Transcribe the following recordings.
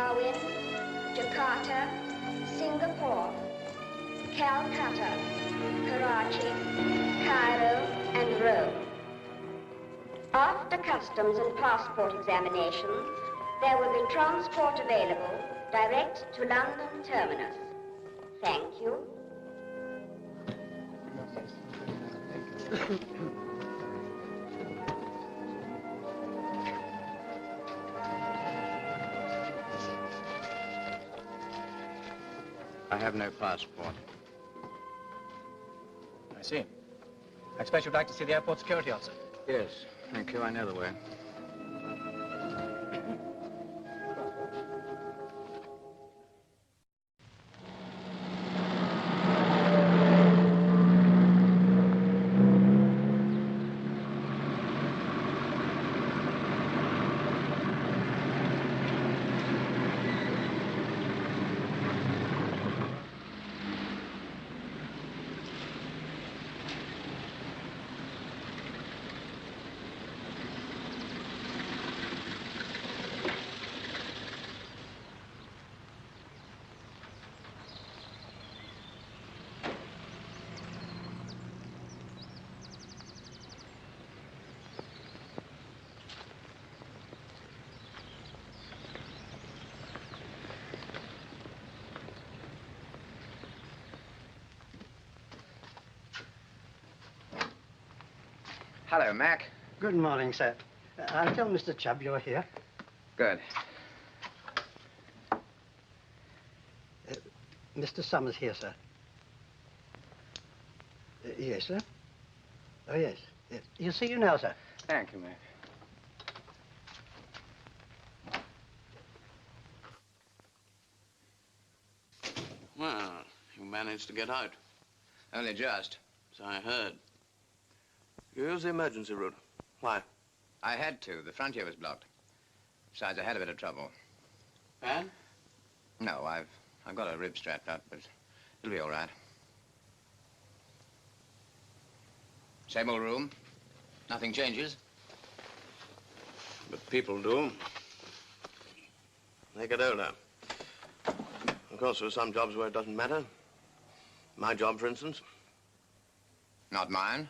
Darwin, Jakarta, Singapore, Calcutta, Karachi, Cairo, and Rome. After customs and passport examinations, there will be transport available direct to London terminus. Thank you. I have no passport. I see. I expect you'd like to see the airport security officer. Yes, thank you. I know the way. Hello, Mac. Good morning, sir. I'll tell Mr. Chubb you're here. Good. Mr. Summers here, sir. Yes, sir? Oh, yes. Yes. He'll see you now, sir. Thank you, Mac. Well, you managed to get out. Only just. So I heard. You used the emergency route. Why? I had to. The frontier was blocked. Besides, I had a bit of trouble. Bad? No, I've got a rib strapped up, but it'll be all right. Same old room. Nothing changes. But people do. They get older. Of course, there are some jobs where it doesn't matter. My job, for instance. Not mine.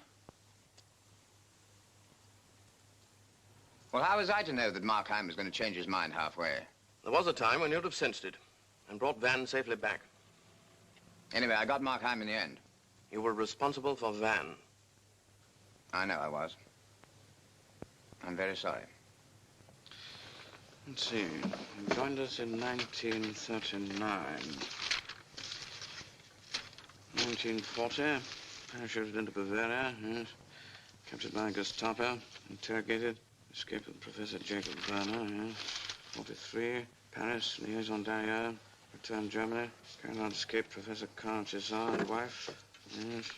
Well, how was I to know that Markheim was going to change his mind halfway? There was a time when you'd have sensed it and brought Van safely back. Anyway, I got Markheim in the end. You were responsible for Van. I know I was. I'm very sorry. Let's see. You joined us in 1939. 1940, parachuted into Bavaria, yes. Captured by Gestapo, interrogated, escaped with Professor Jacob Werner, yes. 43, Paris, liaison d'Arrière, returned Germany, carried on escaped Professor Karl Cesar and wife, yes.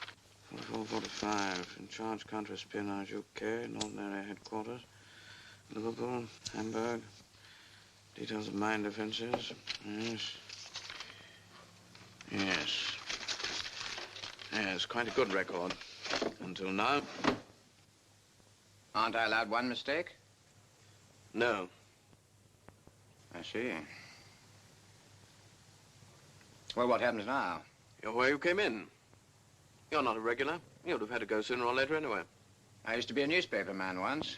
44, 45, in charge counter-espionage UK, Northern Area Headquarters, Liverpool, Hamburg, details of mine defenses, yes. Yes. Yes, quite a good record. Until now. Aren't I allowed one mistake? No. I see. Well, what happens now? You're where you came in. You're not a regular. You'd have had to go sooner or later anyway. I used to be a newspaper man once.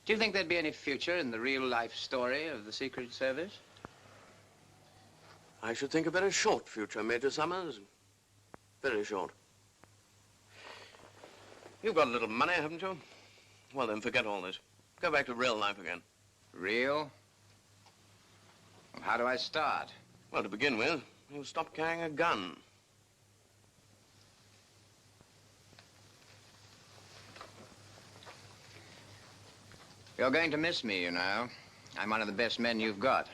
Do you think there'd be any future in the real-life story of the Secret Service? I should think a very short future, Major Summers. Very short. You've got a little money, haven't you? Well, then, forget all this. Go back to real life again. Real? Well, how do I start? Well, to begin with, you stop carrying a gun. You're going to miss me, you know. I'm one of the best men you've got.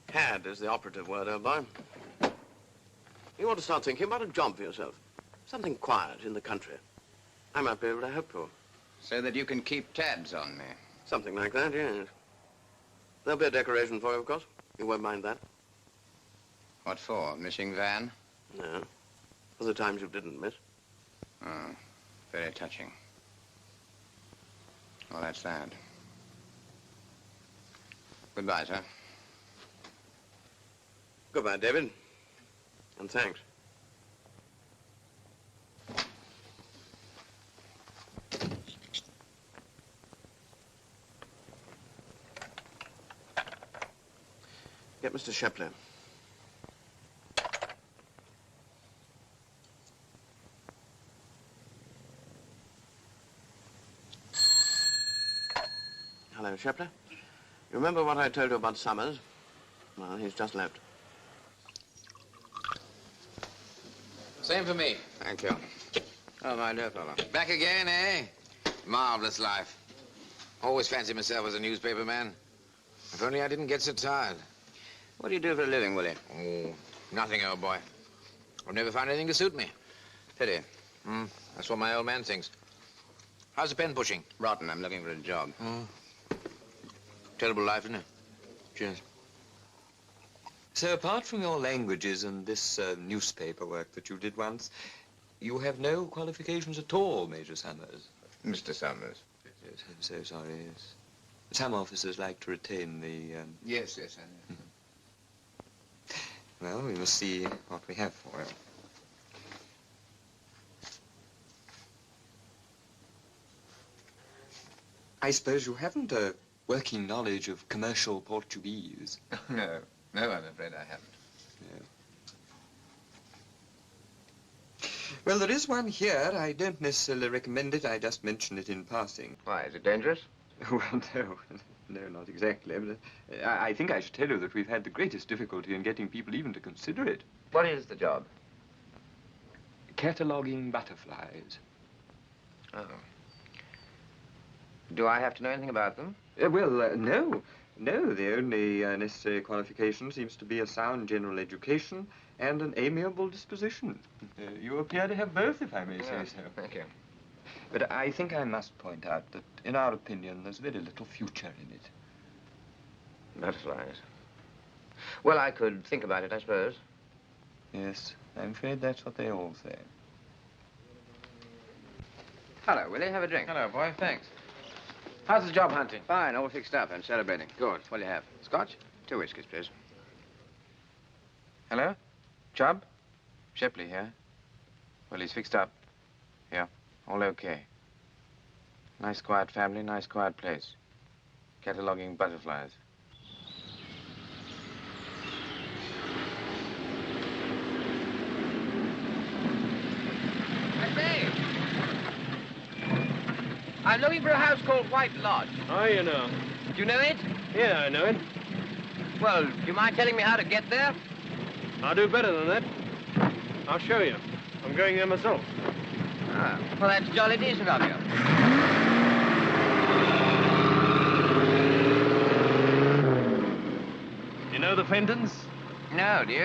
Had is the operative word, old boy. You ought to start thinking about a job for yourself. Something quiet in the country. I might be able to help you. So that you can keep tabs on me. Something like that, yes. There'll be a decoration for you, of course. You won't mind that. What for? Missing Van? No. For the times you didn't miss. Oh, very touching. Well, that's sad. Goodbye, sir. Goodbye, David. And thanks. Get Mr. Shepler. Hello, Shepler. You remember what I told you about Summers? Well, he's just left. Same for me. Thank you. Oh, my dear fellow. Back again, eh? Marvelous life. Always fancied myself as a newspaper man. If only I didn't get so tired. What do you do for a living, Willie? Oh, nothing, old boy. I've never found anything to suit me. Pity. That's what my old man thinks. How's the pen pushing? Rotten. I'm looking for a job. Terrible life, isn't it? Cheers. So apart from your languages and this newspaper work that you did once, you have no qualifications at all, Major Summers. Mr. Summers. Yes, I'm so sorry, yes. Some officers like to retain the... Yes, I know. Well, we must see what we have for you. I suppose you haven't a working knowledge of commercial Portuguese. No, I'm afraid I haven't. No. Well, there is one here. I don't necessarily recommend it. I just mention it in passing. Why, is it dangerous? Well, no, not exactly. But, I think I should tell you that we've had the greatest difficulty in getting people even to consider it. What is the job? Cataloguing butterflies. Oh. Do I have to know anything about them? No. No, the only necessary qualification seems to be a sound general education and an amiable disposition. You appear to have both, if I may say so. Thank you. But I think I must point out that, in our opinion, there's very little future in it. Butterflies. Well, I could think about it, I suppose. Yes, I'm afraid that's what they all say. Hello, Willie. Have a drink. Hello, boy. Thanks. How's the job hunting? Fine. All fixed up and celebrating. Good. What'll you have? Scotch? 2 whiskeys, please. Hello? Chubb? Shipley here. Well, he's fixed up. Yeah, all okay. Nice quiet family, nice quiet place. Cataloging butterflies. I say, I'm looking for a house called White Lodge. Oh, you know. Do you know it? Yeah, I know it. Well, do you mind telling me how to get there? I'll do better than that. I'll show you. I'm going there myself. Ah, well, that's jolly decent of you. You know the Fentons? No, do you?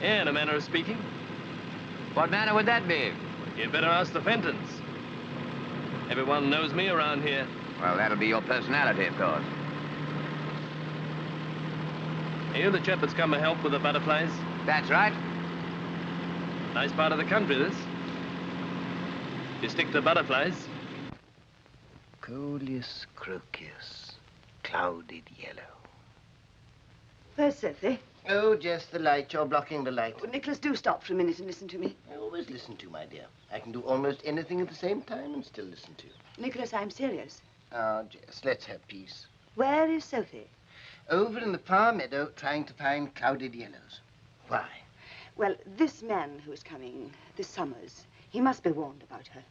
Yeah, in a manner of speaking. What manner would that be? You'd better ask the Fentons. Everyone knows me around here. Well, that'll be your personality, of course. Are you the chap that's come to help with the butterflies? That's right. Nice part of the country, this. You stick to butterflies? Coleus crocus, clouded yellow. Where's Sophie? Oh, just the light. You're blocking the light. Oh, Nicholas, do stop for a minute and listen to me. I always listen to you, my dear. I can do almost anything at the same time and still listen to you. Nicholas, I'm serious. Ah, Jess, let's have peace. Where is Sophie? Over in the far meadow, trying to find clouded yellows. Why? Well, this man who is coming, this Summers, he must be warned about her.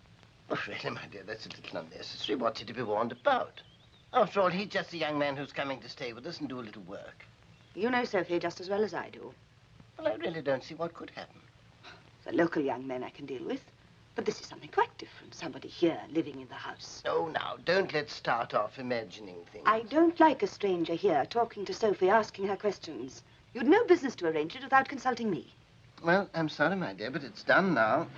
Oh, really, my dear, that's a little unnecessary. What's he to be warned about? After all, he's just a young man who's coming to stay with us and do a little work. You know Sophie just as well as I do. Well, I really don't see what could happen. The local young men I can deal with. But this is something quite different. Somebody here living in the house. Oh, now, don't let's start off imagining things. I don't like a stranger here talking to Sophie, asking her questions. You'd no business to arrange it without consulting me. Well, I'm sorry, my dear, but it's done now.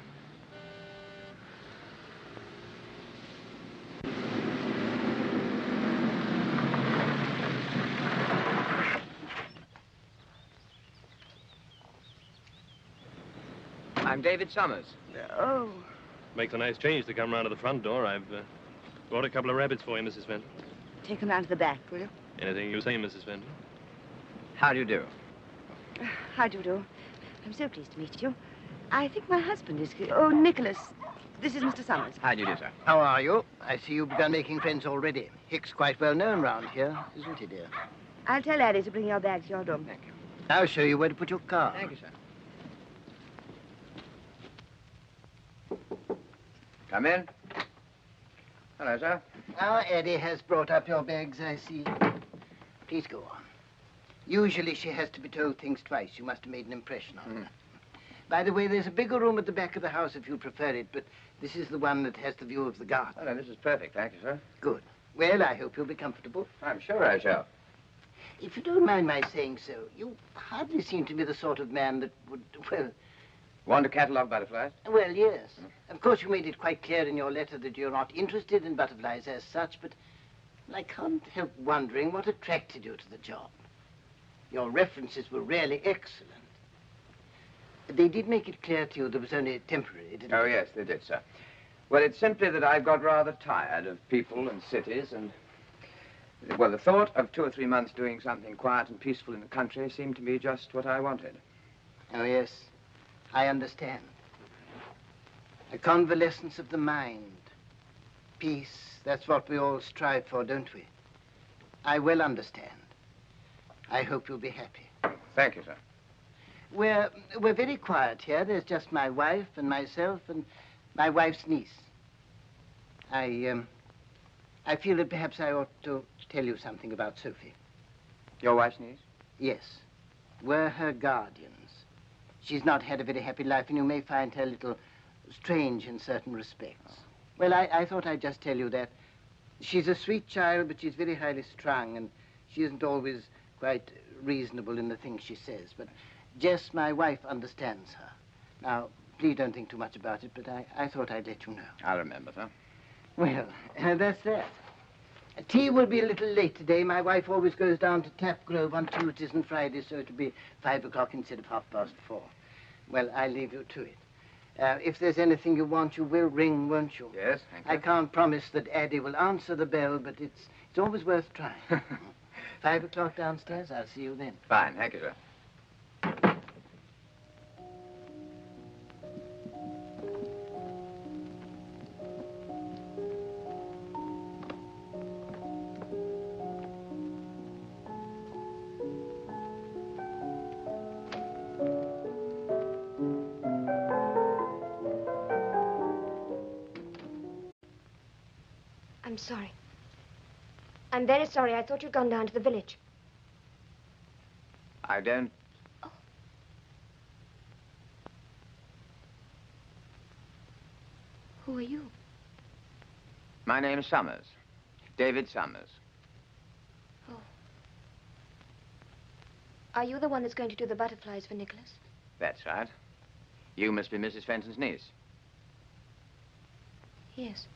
I'm David Summers. Oh. Makes a nice change to come round to the front door. I've Brought a couple of rabbits for you, Mrs. Fenton. Take them round to the back, will you? Anything you say, Mrs. Fenton. How do you do? How do you do? I'm so pleased to meet you. I think my husband is... Oh, Nicholas. This is Mr. Summers. How do you do, sir? How are you? I see you've begun making friends already. Hick's quite well known round here, isn't he, dear? I'll tell Addie to bring your bag to your room. Thank you. I'll show you where to put your car. Thank you, sir. Come in. Hello, sir. Now, Eddie has brought up your bags, I see. Please go on. Usually she has to be told things twice. You must have made an impression on her. By the way, there's a bigger room at the back of the house if you prefer it, but this is the one that has the view of the garden. Oh, no, this is perfect. Thank you, sir. Good. Well, I hope you'll be comfortable. I'm sure I shall. If you don't mind my saying so, you hardly seem to be the sort of man that would, well... Want to catalogue butterflies? Well, yes. Of course, you made it quite clear in your letter that you're not interested in butterflies as such, but I can't help wondering what attracted you to the job. Your references were really excellent. They did make it clear to you there was only temporary, didn't Oh, they? yes, they did, sir. Well, it's simply that I've got rather tired of people and cities and... Well, the thought of 2 or 3 months doing something quiet and peaceful in the country seemed to be just what I wanted. Oh, yes. I understand. A convalescence of the mind. Peace, that's what we all strive for, don't we? I well understand. I hope you'll be happy. Thank you, sir. We're very quiet here. There's just my wife and myself and my wife's niece. I feel that perhaps I ought to tell you something about Sophie. Your wife's niece? Yes. We're her guardians. She's not had a very happy life, and you may find her a little strange in certain respects. Well, I thought I'd just tell you that. She's a sweet child, but she's very highly strung, and she isn't always quite reasonable in the things she says. But Jess, my wife, understands her. Now, please don't think too much about it, but I thought I'd let you know. I'll remember, sir. Well, that's that. Tea will be a little late today. My wife always goes down to Tap Grove on Tuesdays and Fridays, so it'll be 5 o'clock instead of 4:30. Well, I'll leave you to it. If there's anything you want, you will ring, won't you? Yes, thank you. I can't promise that Addie will answer the bell, but it's always worth trying. 5 o'clock downstairs. I'll see you then. Fine, thank you, sir. I'm sorry. I'm very sorry. I thought you'd gone down to the village. I don't... Who are you? My name is Summers. David Summers. Oh. Are you the one that's going to do the butterflies for Nicholas? That's right. You must be Mrs. Fenton's niece. Yes.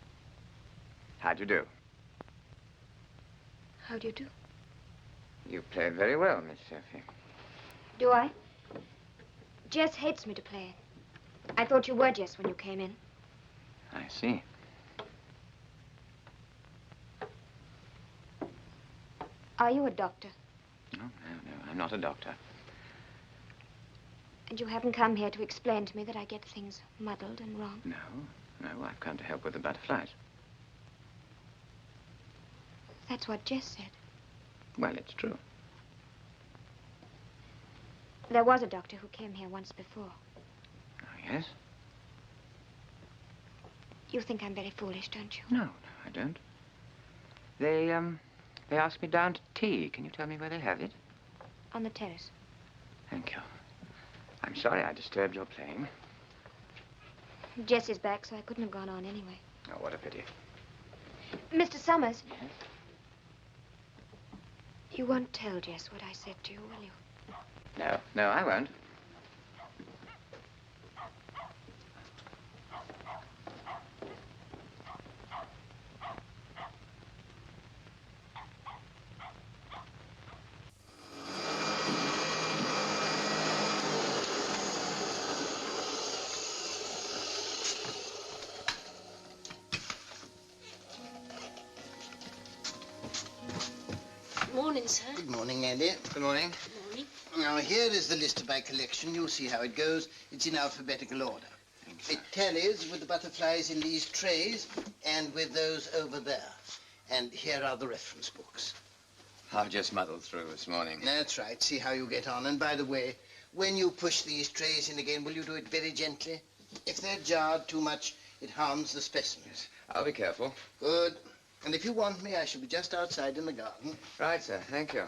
How do you do? How do you do? You play very well, Miss Sophie. Do I? Jess hates me to play. I thought you were Jess when you came in. I see. Are you a doctor? No, I'm not a doctor. And you haven't come here to explain to me that I get things muddled and wrong? No, I've come to help with the butterflies. That's what Jess said. Well, it's true. There was a doctor who came here once before. Oh, yes? You think I'm very foolish, don't you? No, I don't. They asked me down to tea. Can you tell me where they have it? On the terrace. Thank you. I'm sorry I disturbed your playing. Jess is back, so I couldn't have gone on anyway. Oh, what a pity. Mr. Summers. Yes? You won't tell Jess what I said to you, will you? No, I won't. morning, sir. Good morning, Andy. Good morning. Good morning. Now, here is the list of my collection. You'll see how it goes. It's in alphabetical order. It tallies with the butterflies in these trays and with those over there. And here are the reference books. I've just muddled through this morning. That's right. See how you get on. And by the way, when you push these trays in again, will you do it very gently? If they're jarred too much, it harms the specimens. I'll be careful. Good. And if you want me, I shall be just outside in the garden. Right, sir. Thank you.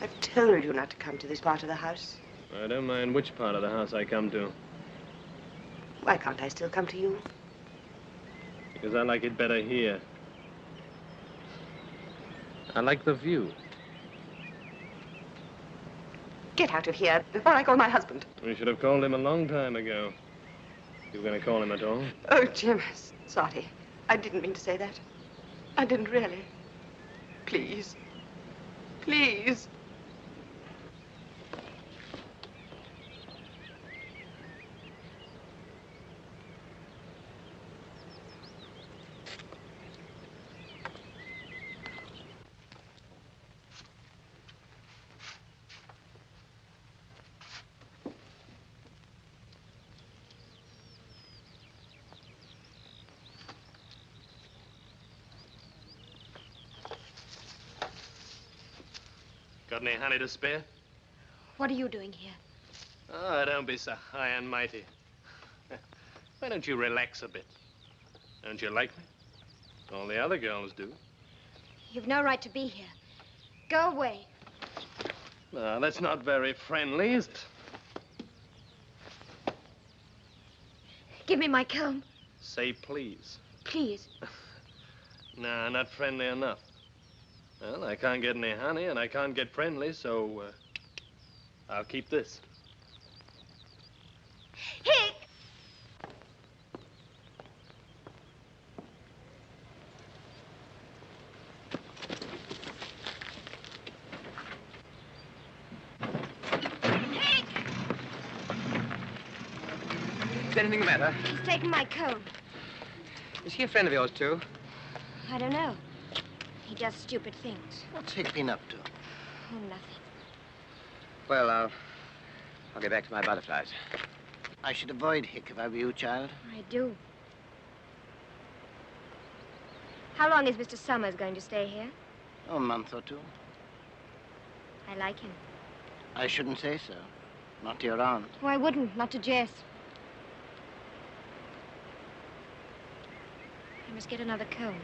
I've told you not to come to this part of the house. I don't mind which part of the house I come to, Why can't I still come to you? because I like it better here. I like the view. Get out of here before I call my husband. We should have called him a long time ago. You were going to call him at all? Oh, Jim, sorry. I didn't mean to say that. I didn't really. Please. Please. Got any honey to spare? What are you doing here? Oh, don't be so high and mighty. Why don't you relax a bit? Don't you like me? All the other girls do. You've no right to be here. Go away. Now, that's not very friendly, is it? Give me my comb. Say please. Please. Nah, not friendly enough. Well, I can't get any honey, and I can't get friendly, so I'll keep this. Hick! Is anything the matter? He's taken my comb. Is he a friend of yours, too? I don't know. He does stupid things. What's Hick been up to? Oh, nothing. Well, I'll get back to my butterflies. I should avoid Hick if I were you, child. I do. How long is Mr. Summers going to stay here? Oh, a month or two. I like him. I shouldn't say so. Not to your aunt. Oh, I wouldn't. Not to Jess. I must get another comb.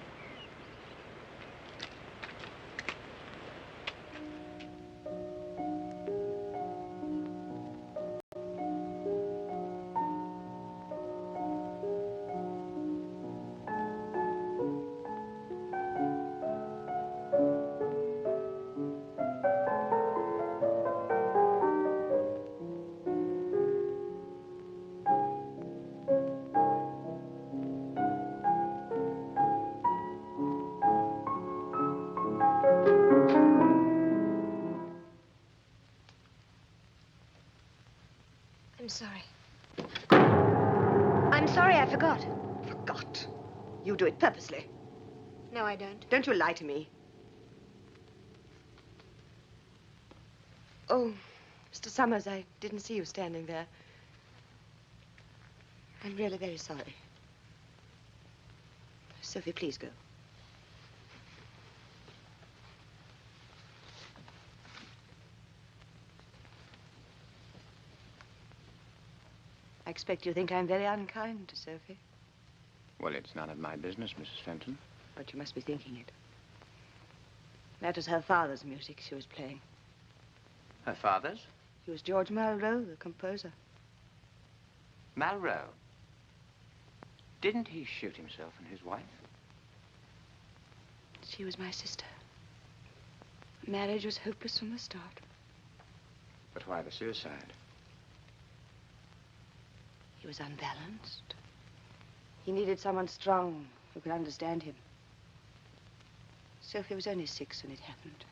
I'm sorry. I'm sorry, I forgot. Forgot. You do it purposely. No, I don't. Don't you lie to me. Oh, Mr. Summers, I didn't see you standing there. I'm really very sorry. Sophie, please go. I expect you think I'm very unkind to Sophie. Well, it's none of my business, Mrs. Fenton. But you must be thinking it. That was her father's music she was playing. Her father's? He was George Malraux, the composer. Malraux. Didn't he shoot himself and his wife? She was my sister. Marriage was hopeless from the start. But why the suicide? He was unbalanced. He needed someone strong who could understand him. Sophie was only 6 when it happened.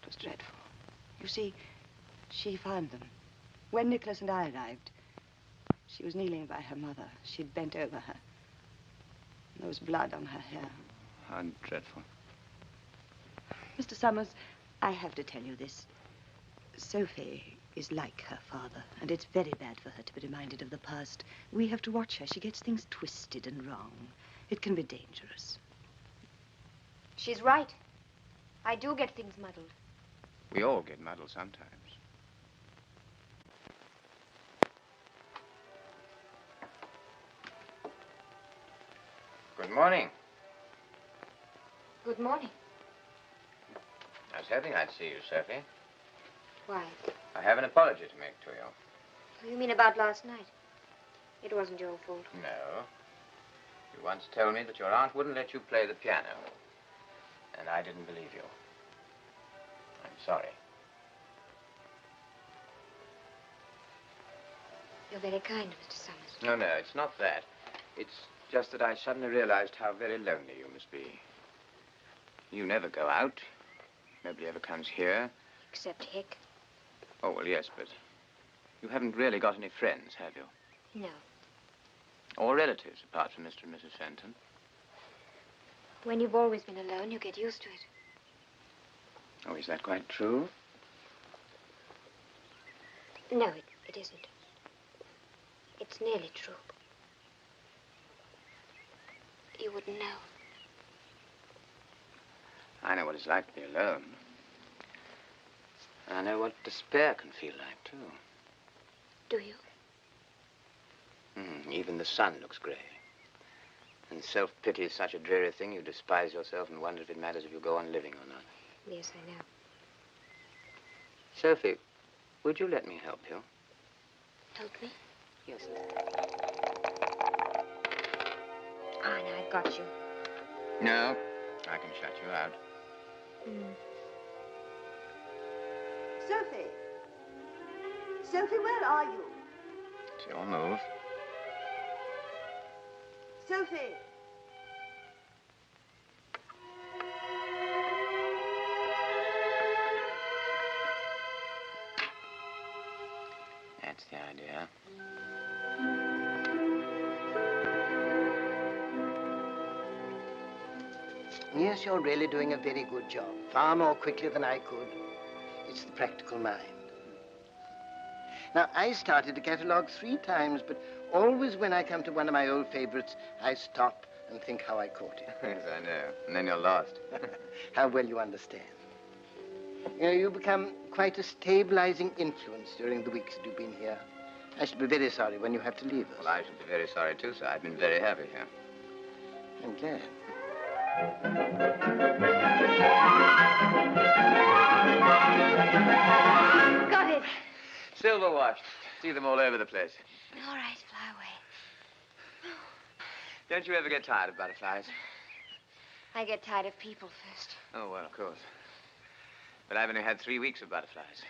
It was dreadful. You see, she found them. When Nicholas and I arrived, she was kneeling by her mother. She'd bent over her. There was blood on her hair. How dreadful. Mr. Summers, I have to tell you this. Sophie is like her father, and it's very bad for her to be reminded of the past. We have to watch her. She gets things twisted and wrong. It can be dangerous. She's right. I do get things muddled. We all get muddled sometimes. Good morning. Good morning. I was hoping I'd see you, Sophie. Why? I have an apology to make to you. You mean about last night? It wasn't your fault. No. You once told me that your aunt wouldn't let you play the piano. And I didn't believe you. I'm sorry. You're very kind, Mr. Summers. No, no, it's not that. It's just that I suddenly realized how very lonely you must be. You never go out. Nobody ever comes here. Except Hick. Oh, well, yes, but you haven't really got any friends, have you? No. Or relatives, apart from Mr. and Mrs. Fenton? When you've always been alone, you get used to it. Oh, is that quite true? No, it isn't. It's nearly true. You wouldn't know. I know what it's like to be alone. I know what despair can feel like, too. Do you? Even the sun looks grey. And self-pity is such a dreary thing, you despise yourself and wonder if it matters if you go on living or not. Yes, I know. Sophie, would you let me help you? Help me? Yes. Ah, now I've got you. No, I can shut you out. Sophie! Sophie, where are you? It's your move. Sophie! That's the idea. Yes, you're really doing a very good job. Far more quickly than I could. It's the practical mind. Now, I started the catalogue 3 times, but always when I come to one of my old favorites, I stop and think how I caught it. Yes, I know. And then you're lost. How well you understand. You know, you become quite a stabilizing influence during the weeks that you've been here. I shall be very sorry when you have to leave us. Well, I should be very sorry, too, sir. I've been very happy here. I'm glad. Got it. Silver watch. See them all over the place. All right, fly away. Don't you ever get tired of butterflies? I get tired of people first. Oh, well, of course. But I've only had 3 weeks of butterflies.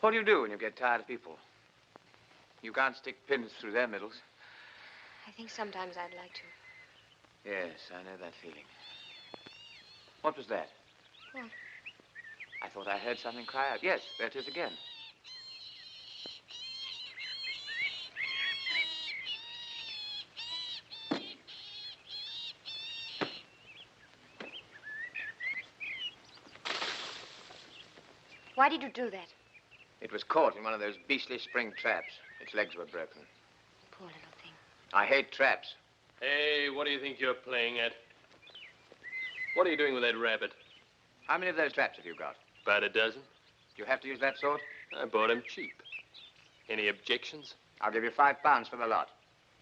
What do you do when you get tired of people? You can't stick pins through their middles. I think sometimes I'd like to. Yes, I know that feeling. What was that? What? I thought I heard something cry out. Yes, there it is again. Why did you do that? It was caught in one of those beastly spring traps. Its legs were broken. Poor little thing. I hate traps. Hey, what do you think you're playing at? What are you doing with that rabbit? How many of those traps have you got? About a dozen. Do you have to use that sort? I bought him cheap. Any objections? I'll give you £5 for the lot.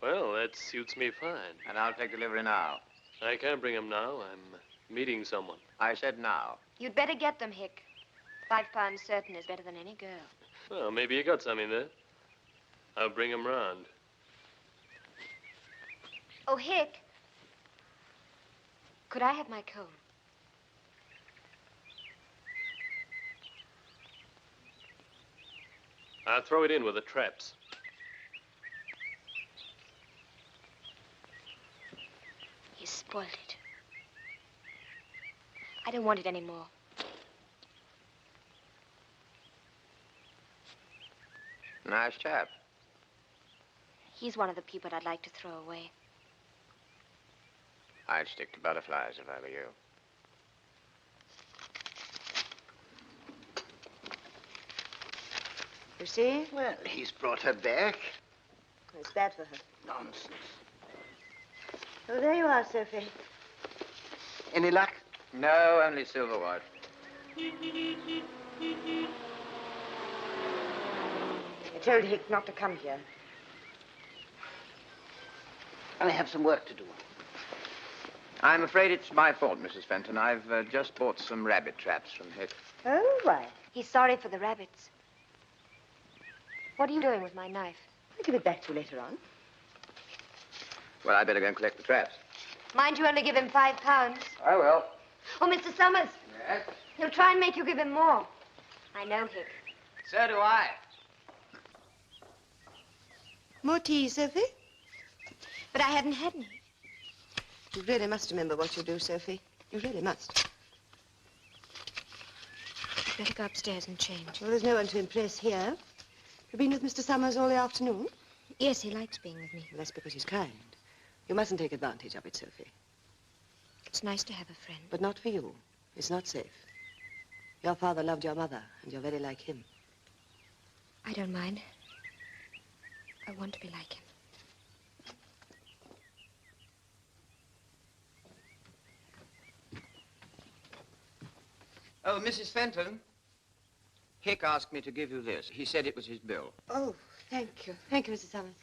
Well, that suits me fine. And I'll take delivery now. I can't bring him now. I'm meeting someone. I said now. You'd better get them, Hick. £5 certain is better than any girl. Well, maybe you got something there. I'll bring him round. Oh, Hick. Could I have my comb? I'll throw it in with the traps. He spoiled it. I don't want it anymore. Nice chap. He's one of the people I'd like to throw away. I'd stick to butterflies if I were you. You see? Well, he's brought her back. It's bad for her. Nonsense. Oh, there you are, Sophie. Any luck? No, only silver white. I told Hick not to come here. I have some work to do. I'm afraid it's my fault, Mrs. Fenton. I've just bought some rabbit traps from Hick. Oh, why? He's sorry for the rabbits. What are you doing with my knife? I'll give it back to you later on. Well, I better go and collect the traps. Mind you only give him £5. I will. Oh, Mr. Summers, Yes? he'll try and make you give him more. I know Hick. So do I. More tea, Sophie? But I haven't had any. You really must remember what you do, Sophie. You really must. Better go upstairs and change. Well, there's no one to impress here. You've been with Mr. Summers all the afternoon? Yes, he likes being with me. Well, that's because he's kind. You mustn't take advantage of it, Sophie. It's nice to have a friend. But not for you. It's not safe. Your father loved your mother, and you're very like him. I don't mind. I want to be like him. Oh, Mrs. Fenton. Hick asked me to give you this. He said it was his bill. Oh, thank you. Thank you, Mrs. Summers.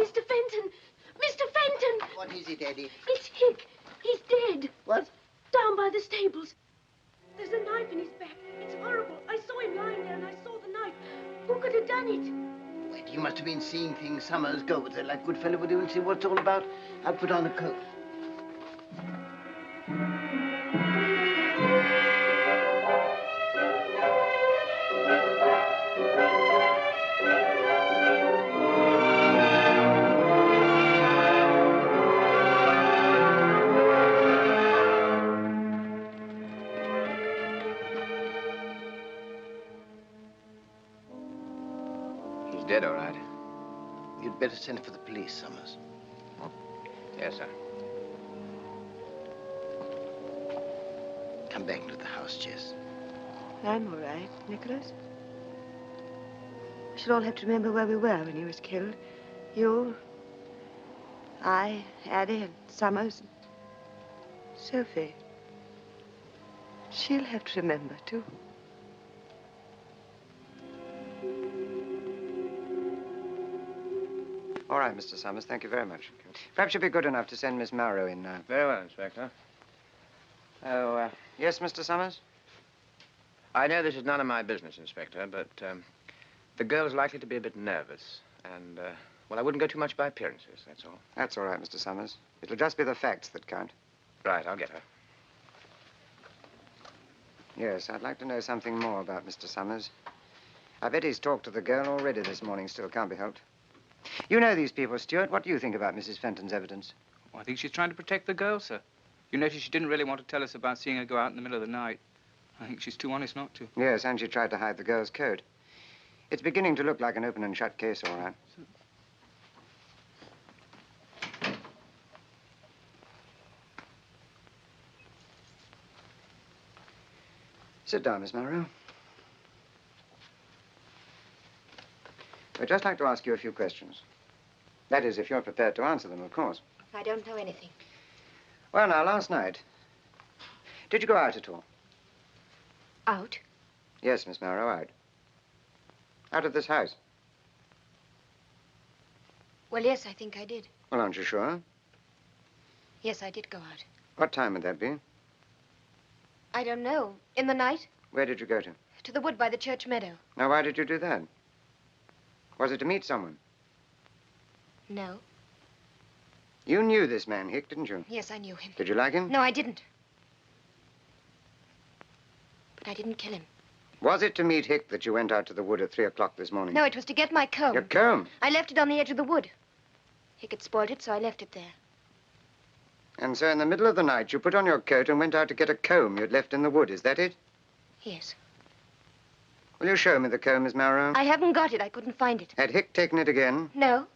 Mr. Fenton! Mr. Fenton! What is it, Eddie? It's Hick. He's dead. What? Down by the stables. There's a knife in his back. It's horrible. I saw him lying there and I saw the knife. Who could have done it? Wait He must have been seeing things Summers go with her like good fellow would do and see what it's all about. I'll put on a coat. He's dead, all right. You'd better send for the police, Summers. Yes, sir. Come back into the house, Jess. I'm all right, Nicholas. We should all have to remember where we were when he was killed. You, I, Addie, and Summers, and Sophie. She'll have to remember, too. All right, Mr. Summers, thank you very much. Perhaps you'll be good enough to send Miss Morrow in now. Very well, Inspector. Oh, yes, Mr. Summers? I know this is none of my business, Inspector, but the girl's likely to be a bit nervous. And, well, I wouldn't go too much by appearances, that's all. That's all right, Mr. Summers. It'll just be the facts that count. Right, I'll get her. Yes, I'd like to know something more about Mr. Summers. I bet he's talked to the girl already this morning, still can't be helped. You know these people, Stuart. What do you think about Mrs. Fenton's evidence? Well, I think she's trying to protect the girl, sir. You notice she didn't really want to tell us about seeing her go out in the middle of the night. I think she's too honest not to. Yes, and she tried to hide the girl's coat. It's beginning to look like an open and shut case, all right. Sit down, Miss Monroe. We'd just like to ask you a few questions. That is, if you're prepared to answer them, of course. I don't know anything. Well, now, last night, did you go out at all? Out? Yes, Miss Monroe, out. Out of this house? Well, yes, I think I did. Well, aren't you sure? Yes, I did go out. What time would that be? I don't know. In the night? Where did you go to? To the wood by the church meadow. Now, why did you do that? Was it to meet someone? No. You knew this man, Hick, didn't you? Yes, I knew him. Did you like him? No, I didn't. But I didn't kill him. Was it to meet Hick that you went out to the wood at 3 o'clock this morning? No, it was to get my comb. Your comb? I left it on the edge of the wood. Hick had spoiled it, so I left it there. And so in the middle of the night, you put on your coat and went out to get a comb you'd left in the wood, is that it? Yes. Will you show me the comb, Miss Marrow? I haven't got it. I couldn't find it. Had Hick taken it again? No.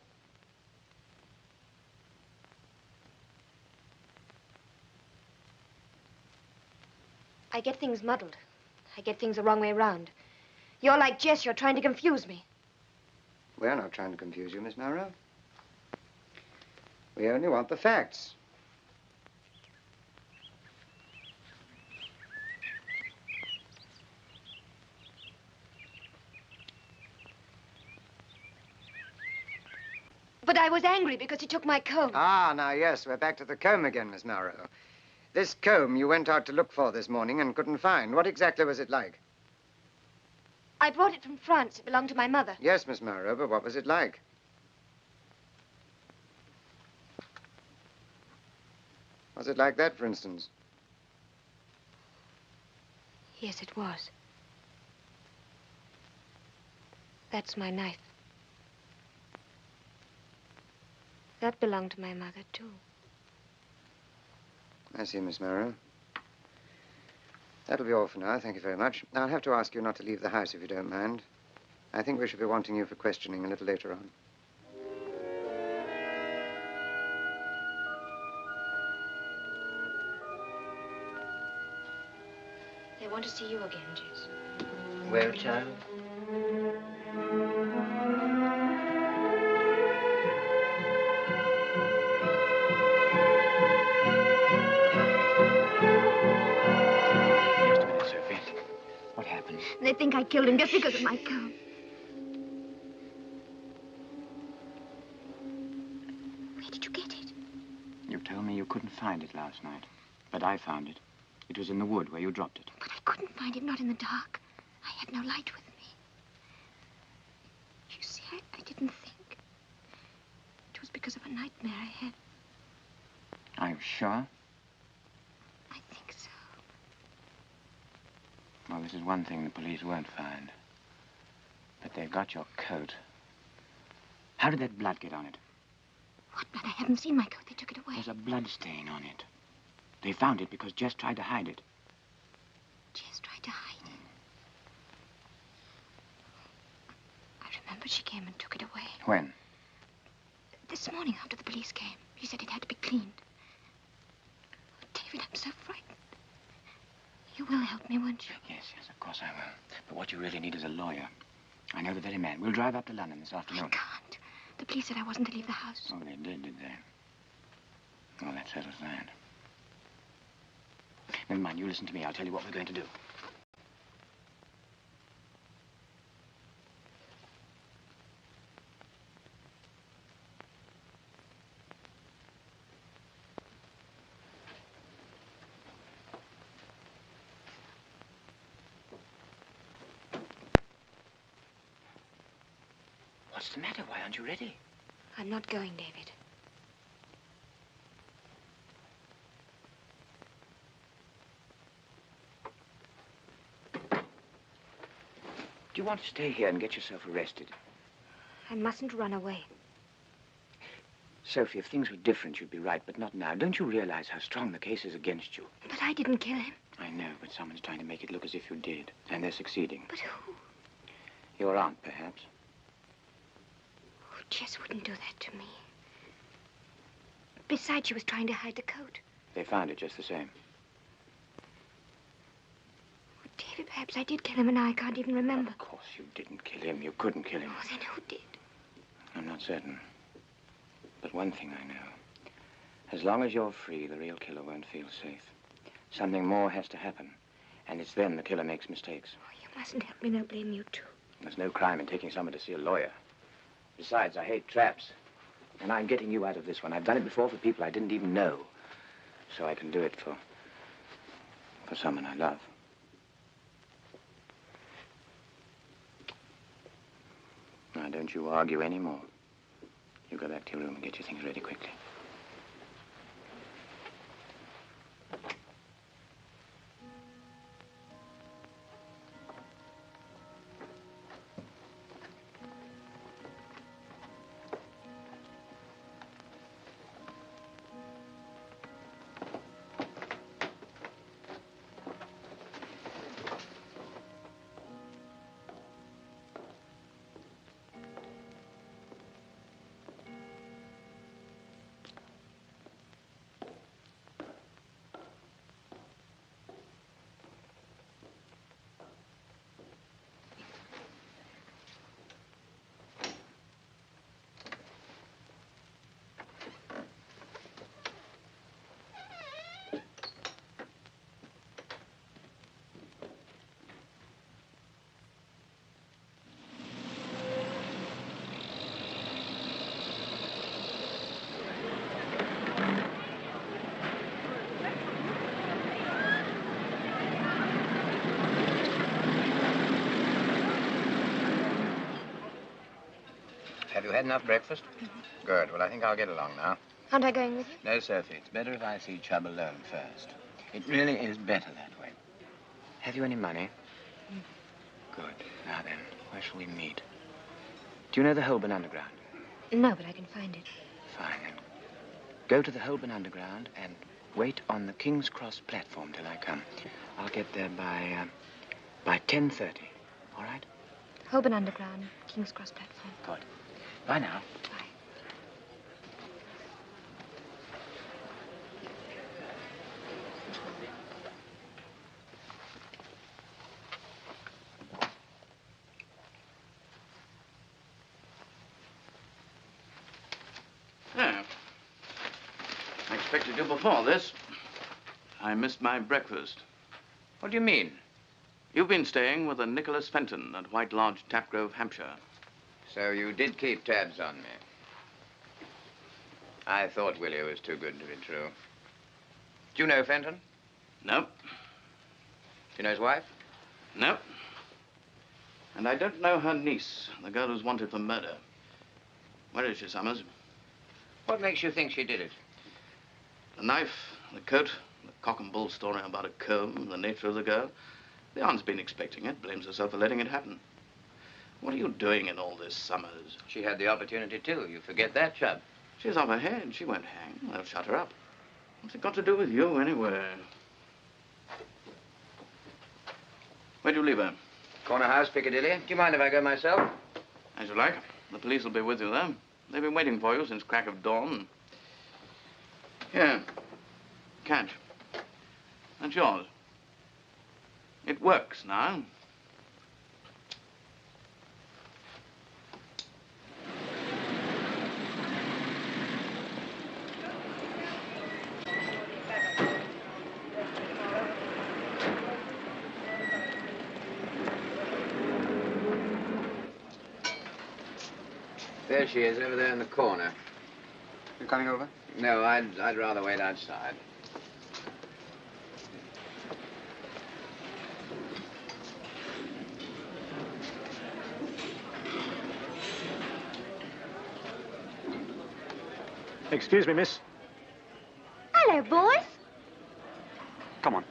I get things muddled. I get things the wrong way round. You're like Jess. You're trying to confuse me. We're not trying to confuse you, Miss Marrow. We only want the facts. But I was angry because he took my comb. Ah, now, yes, we're back to the comb again, Miss Marrow. This comb you went out to look for this morning and couldn't find. What exactly was it like? I brought it from France. It belonged to my mother. Yes, Miss Marrow, but what was it like? Was it like that, for instance? Yes, it was. That's my knife. That belonged to my mother, too. I see, Miss Marrow. That'll be all for now. Thank you very much. I'll have to ask you not to leave the house if you don't mind. I think we should be wanting you for questioning a little later on. They want to see you again, Jess. Well, child? Just a minute, Sophie. What happened? They think I killed him just because of my comb. Where did you get it? You told me you couldn't find it last night, but I found it. It was in the wood where you dropped it. But I couldn't find it, not in the dark. I had no light with me. You see, I didn't Sure? I think so. Well, this is one thing the police won't find. But they've got your coat. How did that blood get on it? What blood? I haven't seen my coat. They took it away. There's a blood stain on it. They found it because Jess tried to hide it. Jess tried to hide it. I remember she came and took it away. When? This morning after the police came. She said it had to be cleaned. Oh, David, I'm so frightened. You will help me, won't you? Yes, of course I will. But what you really need is a lawyer. I know the very man. We'll drive up to London this afternoon. I can't. The police said I wasn't to leave the house. Oh, they did they? Well, that settles that. Never mind, you listen to me. I'll tell you what we're going to do. What's the matter? Why aren't you ready? I'm not going, David. Do you want to stay here and get yourself arrested? I mustn't run away. Sophie, if things were different, you'd be right, but not now. Don't you realize how strong the case is against you? But I didn't kill him. I know, but someone's trying to make it look as if you did, and they're succeeding. But who? Your aunt, perhaps. Oh, Jess wouldn't do that to me. Besides, she was trying to hide the coat. They found it just the same. Oh, David, perhaps I did kill him and now I can't even remember. Of course you didn't kill him. You couldn't kill him. Oh, then who did? I'm not certain. But one thing I know. As long as you're free, the real killer won't feel safe. Something more has to happen. And it's then the killer makes mistakes. Oh, you mustn't help me. They'll blame you, too. There's no crime in taking someone to see a lawyer. Besides, I hate traps. And I'm getting you out of this one. I've done it before for people I didn't even know. So I can do it for someone I love. Now, don't you argue anymore. You go back to your room and get your things ready quickly. Have you had enough breakfast? Mm-hmm. Good. Well, I think I'll get along now. Aren't I going with you? No, Sophie. It's better if I see Chubb alone first. It really is better that way. Have you any money? Mm. Good. Now then, where shall we meet? Do you know the Holborn Underground? No, but I can find it. Fine, then. Go to the Holborn Underground and wait on the King's Cross platform till I come. I'll get there by 10:30. All right? Holborn Underground, King's Cross platform. Good. Bye now. Bye. Yeah. I expected you before this. I missed my breakfast. What do you mean? You've been staying with a Nicholas Fenton at White Lodge, Tapgrove, Hampshire. So you did keep tabs on me. I thought Willie was too good to be true. Do you know Fenton? Nope. Do you know his wife? Nope. And I don't know her niece, the girl who's wanted for murder. Where is she, Summers? What makes you think she did it? The knife, the coat, the cock and bull story about a comb, the nature of the girl. The aunt's been expecting it, blames herself for letting it happen. What are you doing in all this, Summers? She had the opportunity, too. You forget that, Chubb. She's off her head. She won't hang. They'll shut her up. What's it got to do with you, anyway? Where do you leave her? Corner house, Piccadilly. Do you mind if I go myself? As you like. The police will be with you, though. They've been waiting for you since crack of dawn. Here. Catch. That's yours. It works now. There she is, over there in the corner. You coming over? No, I'd rather wait outside. Excuse me, miss. Hello, boys. Come on.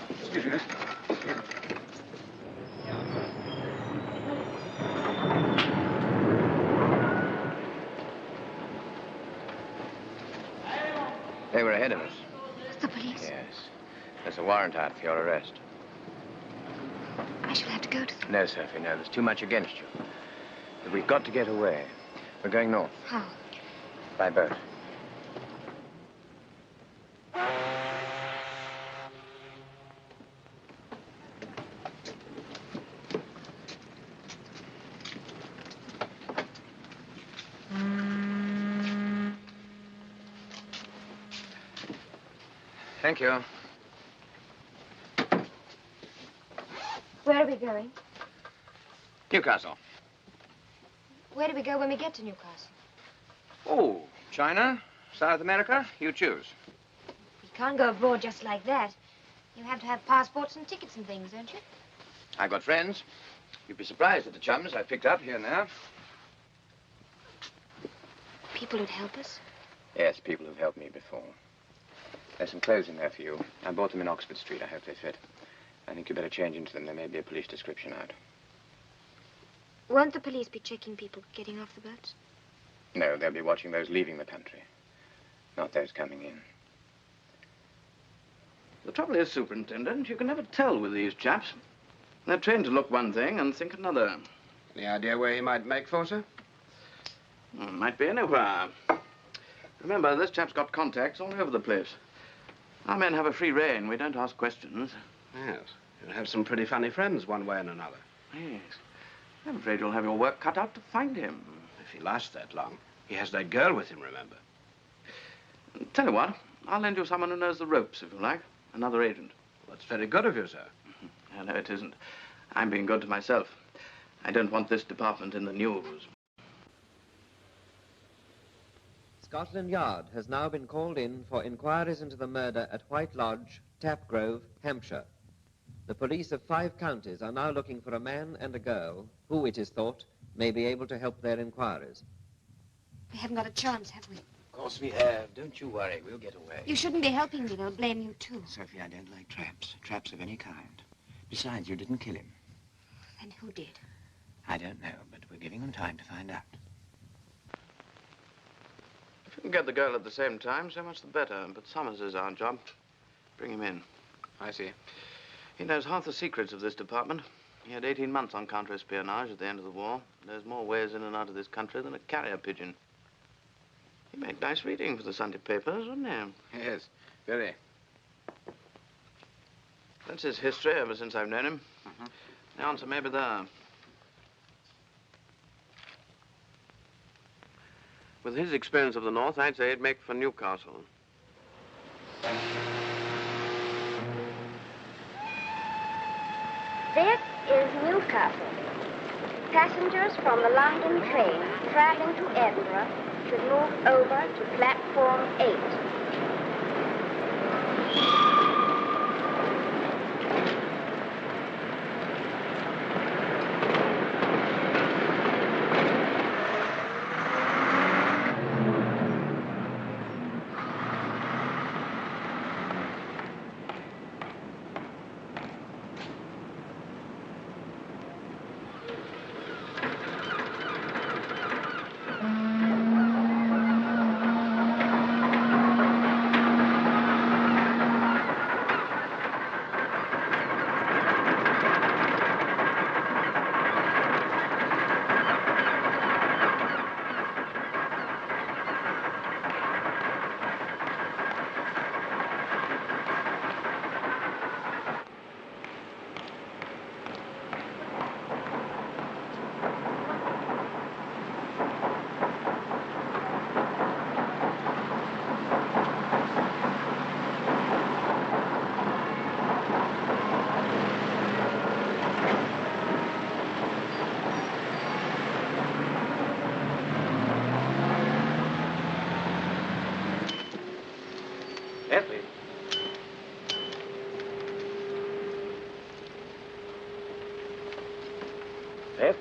Excuse me, miss. They were ahead of us. The police. Yes. There's a warrant out for your arrest. I shall have to go to them. No, Sophie, no. There's too much against you. But we've got to get away. We're going north. How? By boat. Thank you. Where are we going? Newcastle. Where do we go when we get to Newcastle? Oh, China, South America, you choose. We can't go abroad just like that. You have to have passports and tickets and things, don't you? I've got friends. You'd be surprised at the chums I've picked up here and there. People who'd help us? Yes, people who've helped me before. There's some clothes in there for you. I bought them in Oxford Street. I hope they fit. I think you better change into them. There may be a police description out. Won't the police be checking people getting off the boats? No, they'll be watching those leaving the country, not those coming in. The trouble is, Superintendent, you can never tell with these chaps. They're trained to look one thing and think another. Any idea where he might make for, sir? Might be anywhere. Remember, this chap's got contacts all over the place. Our men have a free rein. We don't ask questions. Yes. You'll have some pretty funny friends one way and another. Yes. I'm afraid you'll have your work cut out to find him. If he lasts that long. He has that girl with him, remember? Tell you what, I'll lend you someone who knows the ropes, if you like. Another agent. Well, that's very good of you, sir. No, it isn't. I'm being good to myself. I don't want this department in the news. Scotland Yard has now been called in for inquiries into the murder at White Lodge, Tapgrove, Hampshire. The police of 5 counties are now looking for a man and a girl who, it is thought, may be able to help their inquiries. We haven't got a chance, have we? Of course we have. Don't you worry. We'll get away. You shouldn't be helping me. They'll blame you, too. Sophie, I don't like traps. Traps of any kind. Besides, you didn't kill him. Then who did? I don't know, but we're giving them time to find out. If you can get the girl at the same time, so much the better. But Summers is our job. Bring him in. I see. He knows half the secrets of this department. He had 18 months on counter-espionage at the end of the war. There's more ways in and out of this country than a carrier pigeon. He made nice reading for the Sunday papers, wouldn't he? Yes, very. That's his history ever since I've known him. The answer may be there. With his experience of the North, I'd say he'd make for Newcastle. This is Newcastle. Passengers from the London train traveling to Edinburgh should move over to platform 8.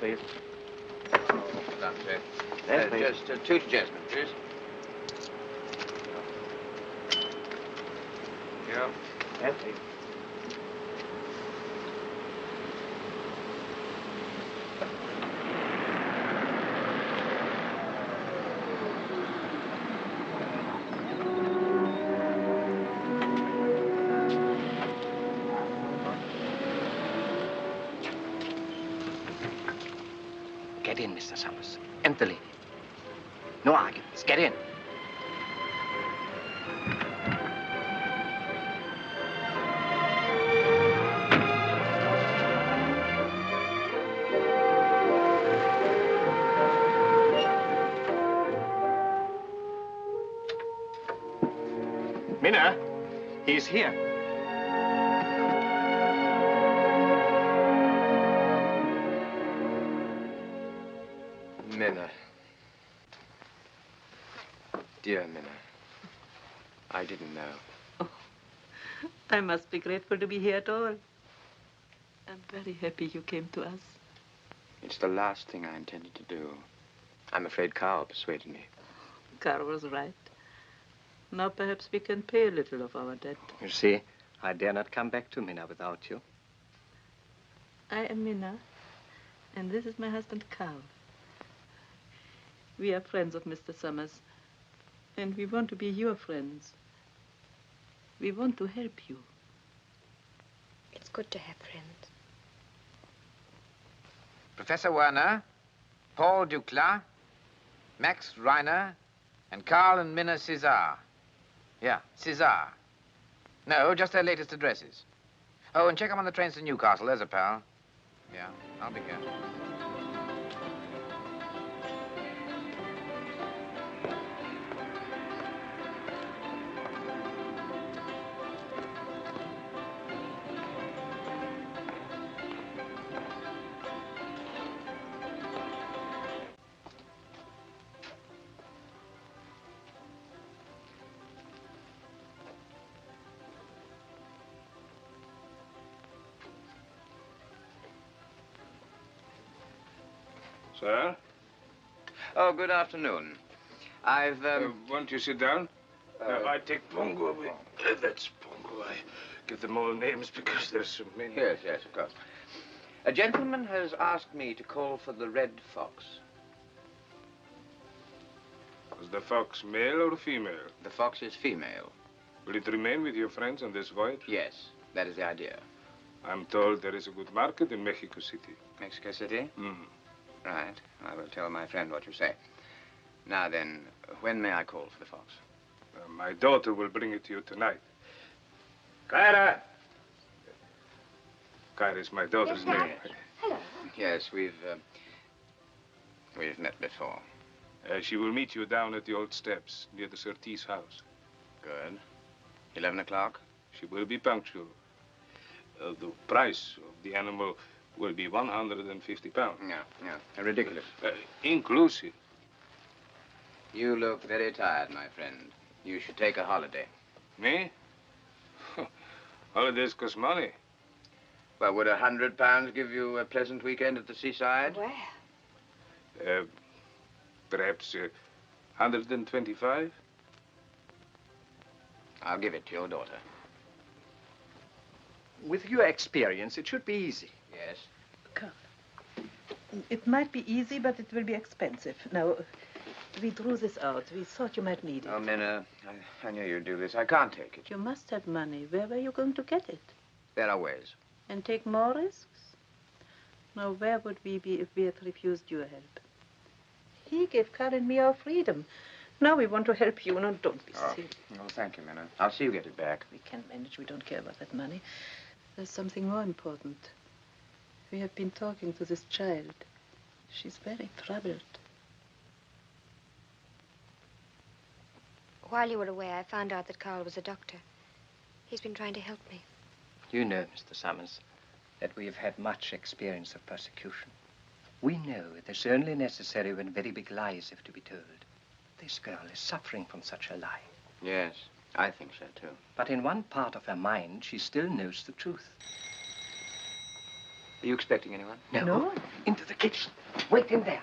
please. That's it. Yes, please. Just two to Jasmine, please. Yeah. Yes, please. Get in, Mr. Summers. And the lady. No arguments. Get in. Minna, he's here. Minna. Dear Minna, I didn't know. I must be grateful to be here at all. I'm very happy you came to us. It's the last thing I intended to do. I'm afraid Carl persuaded me. Carl was right. Now perhaps we can pay a little of our debt. You see, I dare not come back to Minna without you. I am Minna, and this is my husband, Carl. We are friends of Mr. Summers, and we want to be your friends. We want to help you. It's good to have friends. Professor Werner, Paul Duclas, Max Reiner, and Carl and Minna César. Yeah, César. No, just their latest addresses. Oh, and check them on the trains to Newcastle. There's a pal. Yeah, I'll be careful. Sir? Oh, good afternoon. I've, Won't you sit down? I take Pongo. That's Pongo. I give them all names because there's so many. Yes, yes, of course. A gentleman has asked me to call for the Red Fox. Is the fox male or female? The fox is female. Will it remain with your friends on this voyage? Yes, that is the idea. I'm told there is a good market in Mexico City. Mexico City? Mm. Right. I will tell my friend what you say. Now then, when may I call for the fox? My daughter will bring it to you tonight. Kyra! Kyra is my daughter's name. Hello. Yes, we've met before. She will meet you down at the old steps near the Surtees house. Good. 11 o'clock? She will be punctual. The price of the animal will be 150 pounds. Yeah. Ridiculous. Inclusive. You look very tired, my friend. You should take a holiday. Me? Holidays cost money. Well, would £100 give you a pleasant weekend at the seaside? Where? Perhaps 125? I'll give it to your daughter. With your experience, it should be easy. Yes. Carl, it might be easy, but it will be expensive. Now, we drew this out. We thought you might need it. Oh, Minna, I knew you'd do this. I can't take it. You must have money. Where were you going to get it? There are ways. And take more risks? Now, where would we be if we had refused your help? He gave Carl and me our freedom. Now we want to help you. Now, don't be silly. Oh, thank you, Minna. I'll see you get it back. We can manage. We don't care about that money. There's something more important. We have been talking to this child. She's very troubled. While you were away, I found out that Carl was a doctor. He's been trying to help me. You know, Mr. Summers, that we have had much experience of persecution. We know it is only necessary when very big lies have to be told. This girl is suffering from such a lie. Yes, I think so, too. But in one part of her mind, she still knows the truth. Are you expecting anyone? No. Into the kitchen. Wait in there.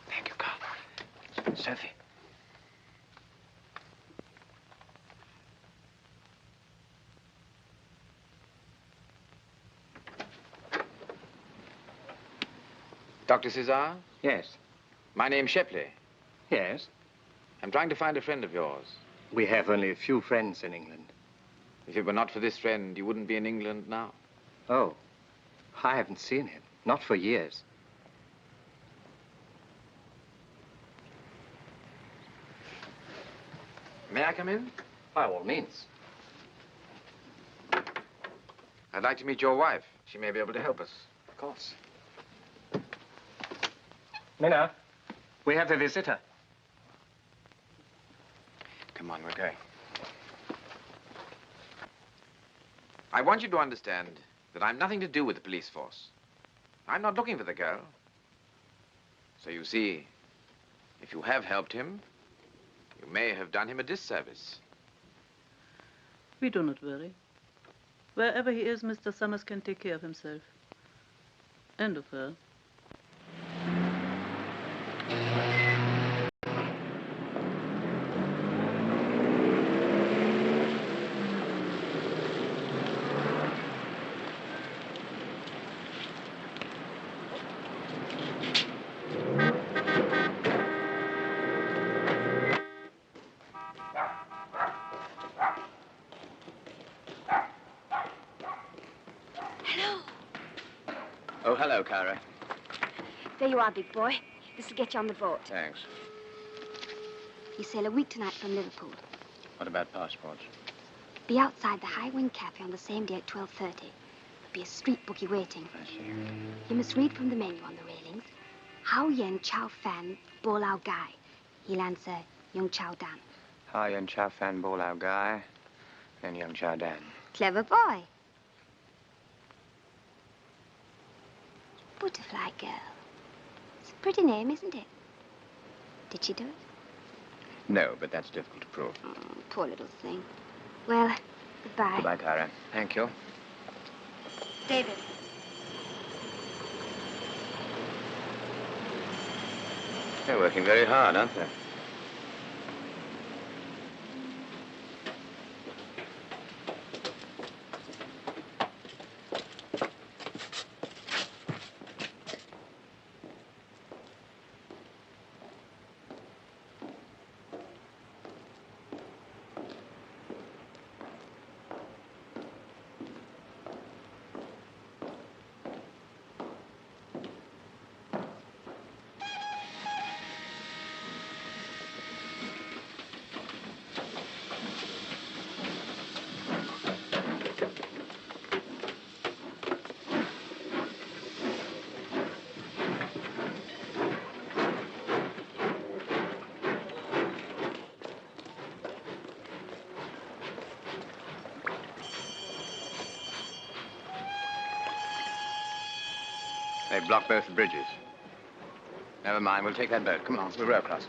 Thank you, Carl. Sophie. Dr. Cesar? Yes. My name's Shepley. Yes? I'm trying to find a friend of yours. We have only a few friends in England. If it were not for this friend, you wouldn't be in England now. Oh. I haven't seen him. Not for years. May I come in? By all means. I'd like to meet your wife. She may be able to help us. Of course. Minna, we have a visitor. Come on, we're going. I want you to understand that I'm nothing to do with the police force. I'm not looking for the girl. So you see, if you have helped him, you may have done him a disservice. We do not worry. Wherever he is, Mr. Summers can take care of himself. And of her. Oh, hello, Kyra. There you are, big boy. This will get you on the boat. Thanks. You sail a week tonight from Liverpool. What about passports? Be outside the High Wind Cafe on the same day at 12:30. There'll be a street bookie waiting. I see. You must read from the menu on the railings. Hao Yen Chow Fan Bo Lao Gai. He'll answer Young Chow Dan. Hi, Yan Chow Fan Bo Lao Guy and Young Chow Dan. Clever boy. Butterfly Girl. It's a pretty name, isn't it? Did she do it? No, but that's difficult to prove. Oh, poor little thing. Well, goodbye. Goodbye, Kyra. Thank you. David. They're working very hard, aren't they? They blocked both the bridges. Never mind, we'll take that boat. Come on, we'll row across.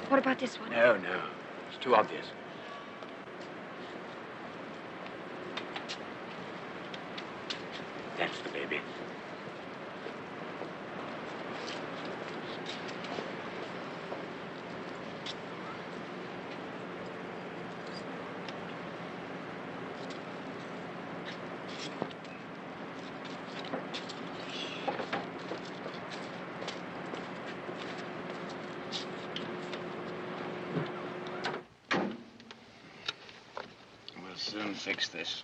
What about this one? No. It's too obvious. and fix this.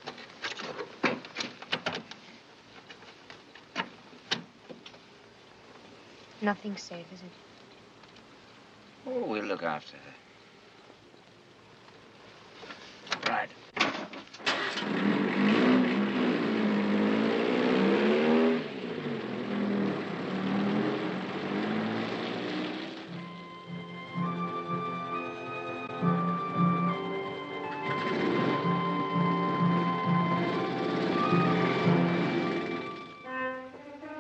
Nothing's safe, is it? Oh, we'll look after her. Right.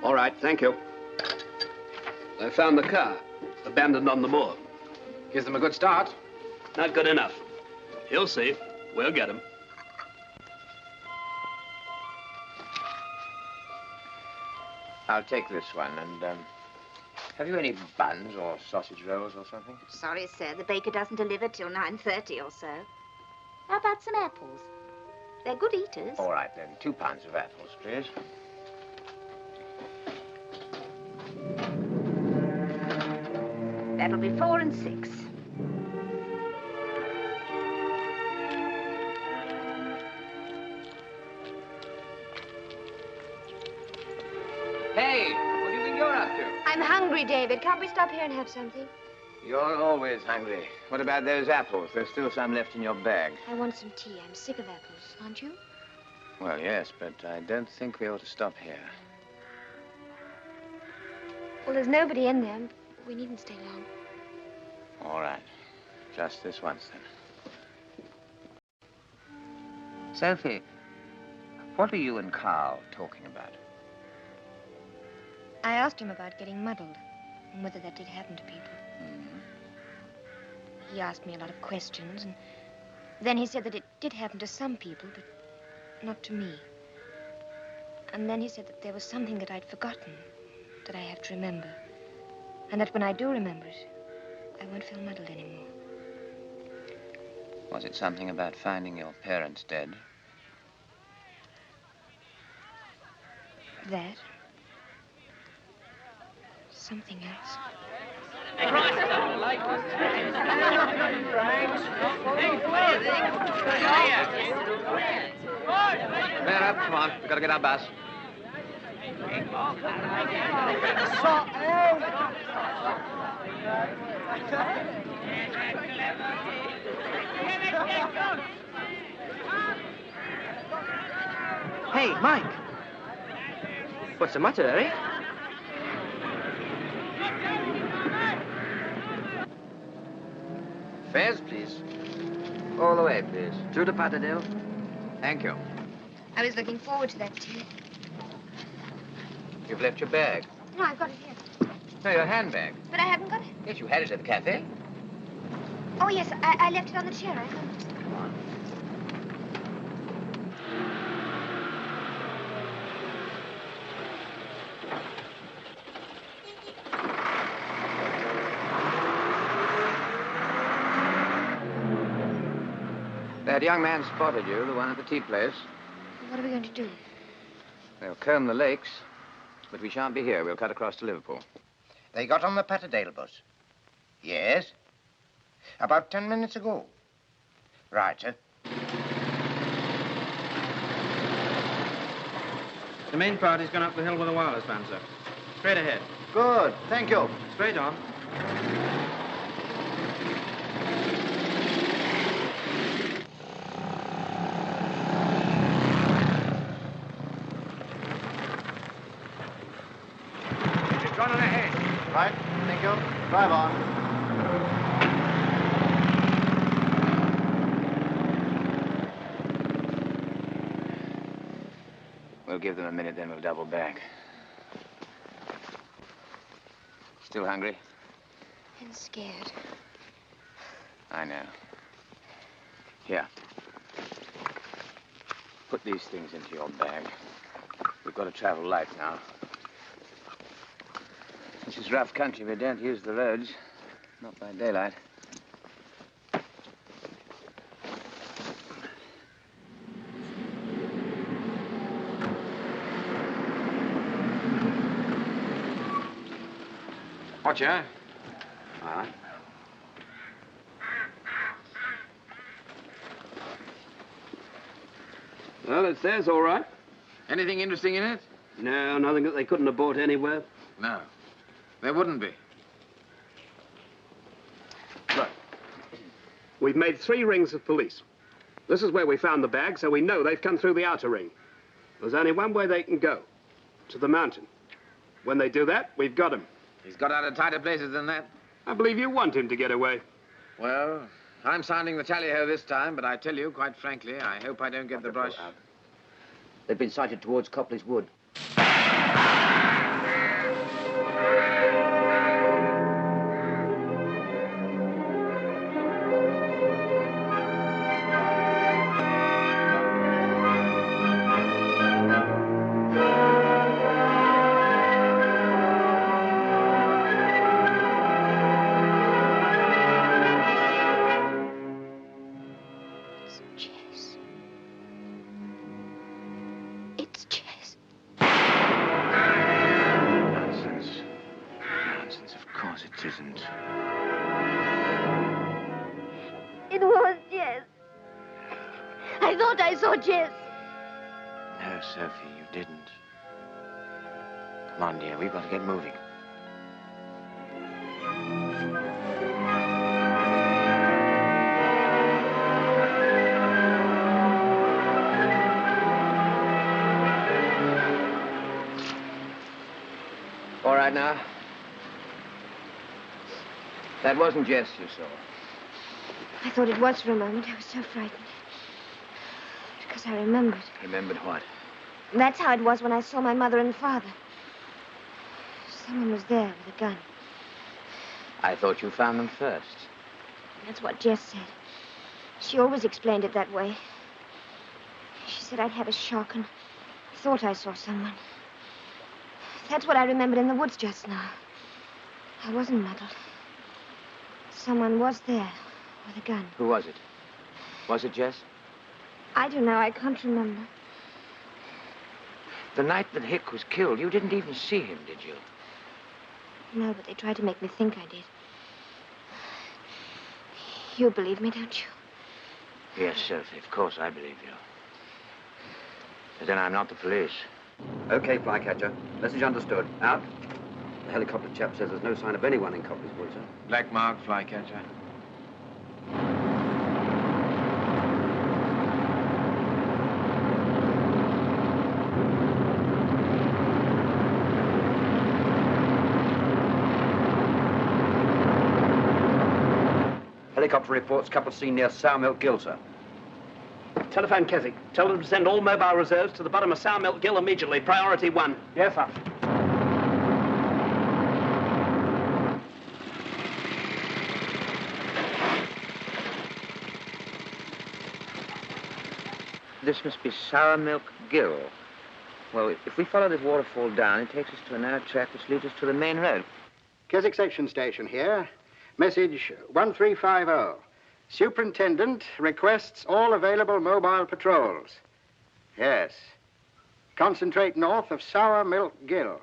All right, thank you. I found the car, abandoned on the moor. Gives them a good start. Not good enough. He'll see. We'll get him. I'll take this one, and, have you any buns or sausage rolls or something? Sorry, sir. The baker doesn't deliver till 9:30 or so. How about some apples? They're good eaters. All right, then. 2 pounds of apples, please. That'll be 4 and 6. Hey, what do you think you're up to? I'm hungry, David. Can't we stop here and have something? You're always hungry. What about those apples? There's still some left in your bag. I want some tea. I'm sick of apples, aren't you? Well, yes, but I don't think we ought to stop here. Well, there's nobody in there. We needn't stay long. All right. Just this once, then. Sophie, what are you and Carl talking about? I asked him about getting muddled and whether that did happen to people. He asked me a lot of questions, and then he said that it did happen to some people, but not to me. And then he said that there was something that I'd forgotten that I have to remember, and that when I do remember it, I won't feel muddled anymore. Was it something about finding your parents dead? That? Something else. Man up, come on. We've got to get our bus. Hey, Mike. What's the matter, Harry? Fares, please. All the way, please. Through the Patterdale. Thank you. I was looking forward to that tea. You've left your bag. No, I've got it here. No, your handbag. But I haven't got it. Yes, you had it at the cafe. Oh, yes, I left it on the chair. I thought... That young man spotted you, the one at the tea place. What are we going to do? They'll comb the lakes, but we shan't be here. We'll cut across to Liverpool. They got on the Patterdale bus. Yes. About 10 minutes ago. Right, sir. The main party's gone up the hill with a wireless van, sir. Straight ahead. Good. Thank you. Straight on. Run on ahead. Right. Thank you. Drive on. We'll give them a minute, then we'll double back. Still hungry? And scared. I know. Here. Put these things into your bag. We've got to travel light now. This is rough country. We don't use the roads. Not by daylight. Watch ya. All right. Well, it's theirs, all right. Anything interesting in it? No, nothing that they couldn't have bought anywhere. No. There wouldn't be. Right. We've made 3 rings of police. This is where we found the bag, so we know they've come through the outer ring. There's only one way they can go. To the mountain. When they do that, we've got him. He's got out of tighter places than that. I believe you want him to get away. Well, I'm sounding the tally-ho this time, but I tell you, quite frankly, I hope I don't get the brush. They've been sighted towards Copley's Wood. Nonsense, of course it isn't. It was Jess. I thought I saw Jess. No, Sophie, you didn't. Come on, dear, we've got to get moving. All right now. That wasn't Jess you saw. I thought it was for a moment. I was so frightened. Because I remembered. Remembered what? That's how it was when I saw my mother and father. Someone was there with a gun. I thought you found them first. That's what Jess said. She always explained it that way. She said I'd had a shock and thought I saw someone. That's what I remembered in the woods just now. I wasn't muddled. Someone was there with a gun. Who was it? Was it Jess? I don't know. I can't remember. The night that Hick was killed, you didn't even see him, did you? No, but they tried to make me think I did. You believe me, don't you? Yes, Sophie, of course I believe you. But then I'm not the police. Okay, Flycatcher. Message understood. Out. The helicopter chap says there's no sign of anyone in Copley's Wood, sir. Black mark, Flycatcher. Helicopter reports couple seen near Sour Milk Gill, sir. Telephone Keswick. Tell them to send all mobile reserves to the bottom of Sour Milk Gill immediately. Priority 1. Yes, sir. This must be Sour Milk Gill. Well, if we follow this waterfall down, it takes us to a narrow track which leads us to the main road. Keswick Section Station here. Message 1350. Superintendent requests all available mobile patrols. Yes. Concentrate north of Sour Milk Gill.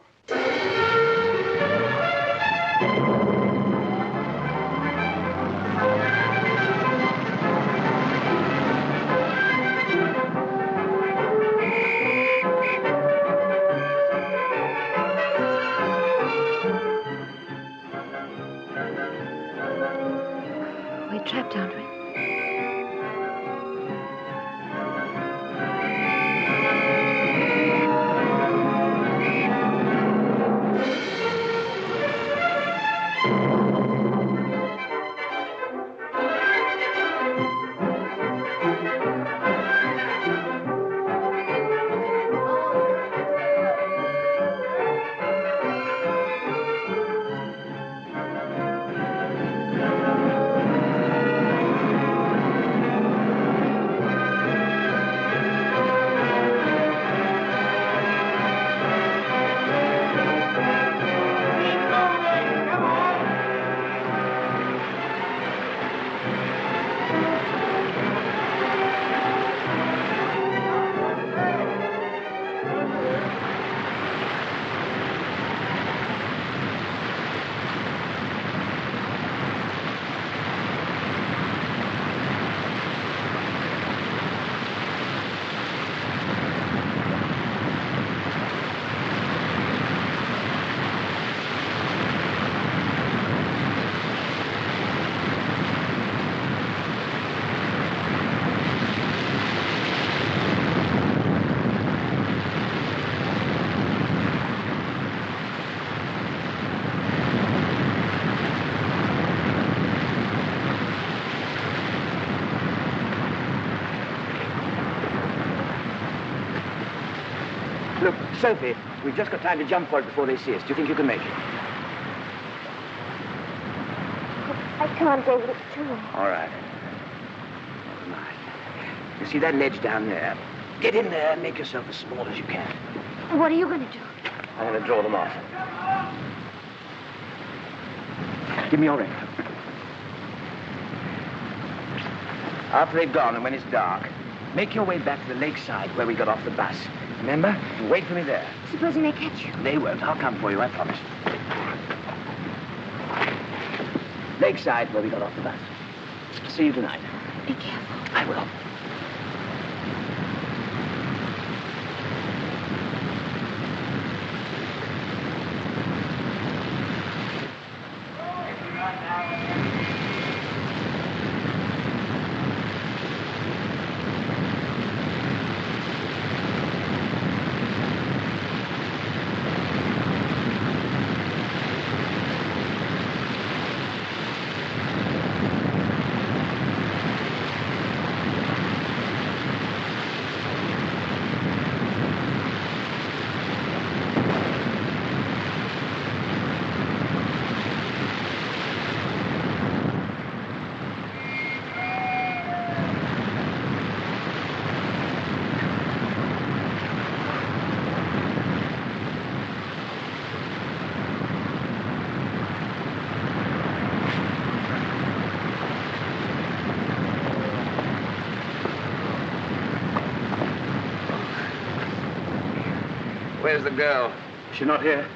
We're trapped, aren't we? Sophie, we've just got time to jump for it before they see us. Do you think you can make it? I can't, David. It's too long. All right. Never mind. You see that ledge down there? Get in there and make yourself as small as you can. What are you going to do? I'm going to draw them off. Give me your ring. After they've gone and when it's dark, make your way back to the lakeside where we got off the bus. Remember? And wait for me there. Supposing they catch you? They won't. I'll come for you, I promise. Lakeside where we got off the bus. See you tonight. Be careful. I will. Where's the girl? She's not here.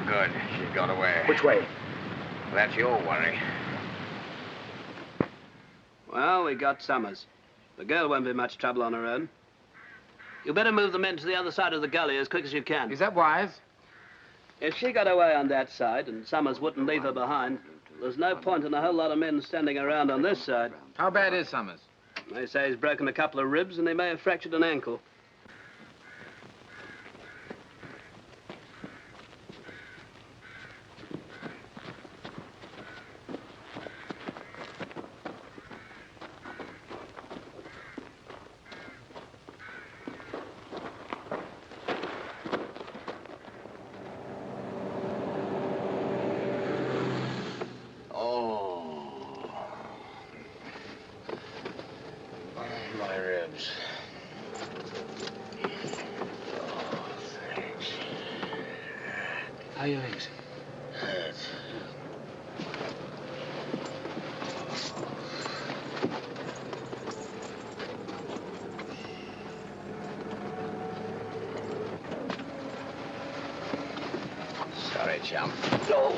Good. She got away. Which way? That's your worry. Well, we got Summers. The girl won't be much trouble on her own. You better move the men to the other side of the gully as quick as you can. Is that wise? If she got away on that side and Summers wouldn't leave her behind, there's no point in a whole lot of men standing around on this side. How bad is Summers? They say he's broken a couple of ribs and he may have fractured an ankle. My ribs. How are your legs? Hurt. Sorry, chum. No.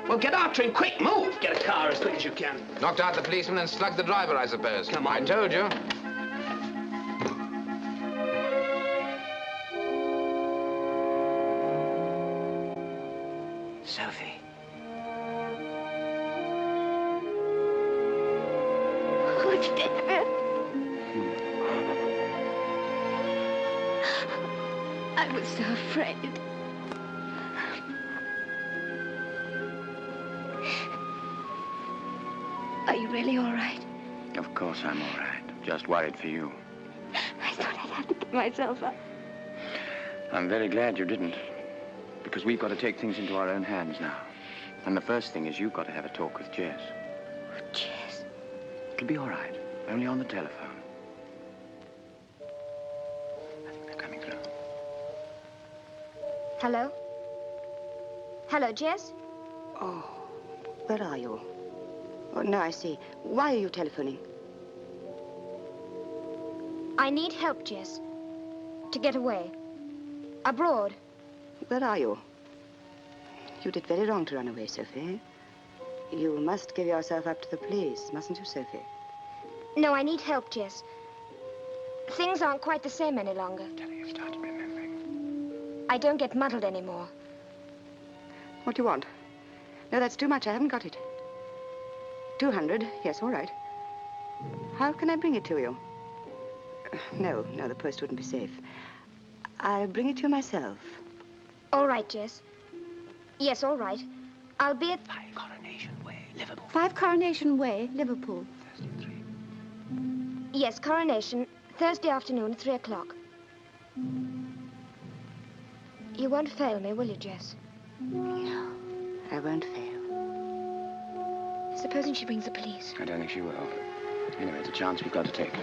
Well, get after him, quick, move! Get a car as quick as you can. Knocked out the policeman and slugged the driver, I suppose. Come on. I told you. Sophie. Oh, David. I was so afraid. Are you really all right? Of course I'm all right. Just worried for you. I thought I'd have to give myself up. I'm very glad you didn't. Because we've got to take things into our own hands now. And the first thing is you've got to have a talk with Jess. Jess? It'll be all right. Only on the telephone. I think they're coming through. Hello? Hello, Jess? Oh, where are you? Oh, now I see. Why are you telephoning? I need help, Jess. To get away. Abroad. Where are you? You did very wrong to run away, Sophie. You must give yourself up to the police, mustn't you, Sophie? No, I need help, Jess. Things aren't quite the same any longer. Tell her you've started remembering. I don't get muddled anymore. What do you want? No, that's too much. I haven't got it. 200. Yes, all right. How can I bring it to you? No, the post wouldn't be safe. I'll bring it to you myself. All right, Jess. Yes, all right. I'll be at... 5 Coronation Way, Liverpool. 5 Coronation Way, Liverpool. Yes, Coronation, Thursday afternoon at 3 o'clock. You won't fail me, will you, Jess? No, I won't fail. Supposing she brings the police. I don't think she will. Anyway, it's a chance we've got to take.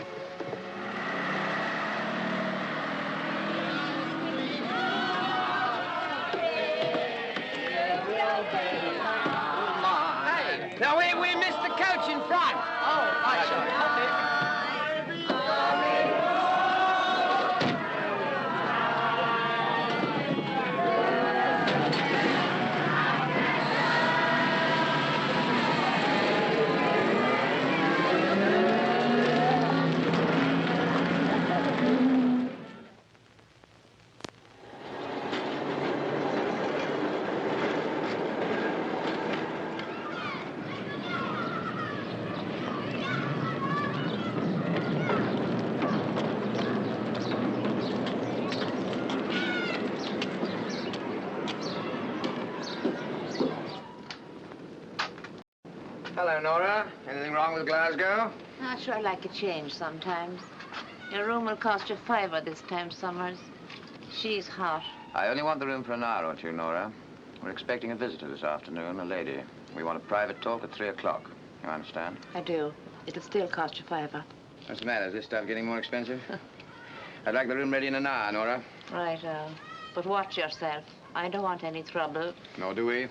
Now, we missed the coach in front. Oh, I saw it. Hello, Nora. Anything wrong with Glasgow? I'd sure like a change sometimes. Your room will cost you $5 this time, Summers. She's hot. I only want the room for an hour or two, Nora. We're expecting a visitor this afternoon, a lady. We want a private talk at 3 o'clock. You understand? I do. It'll still cost you $5. What's the matter? Is this stuff getting more expensive? I'd like the room ready in an hour, Nora. Right, but watch yourself. I don't want any trouble. Nor do we.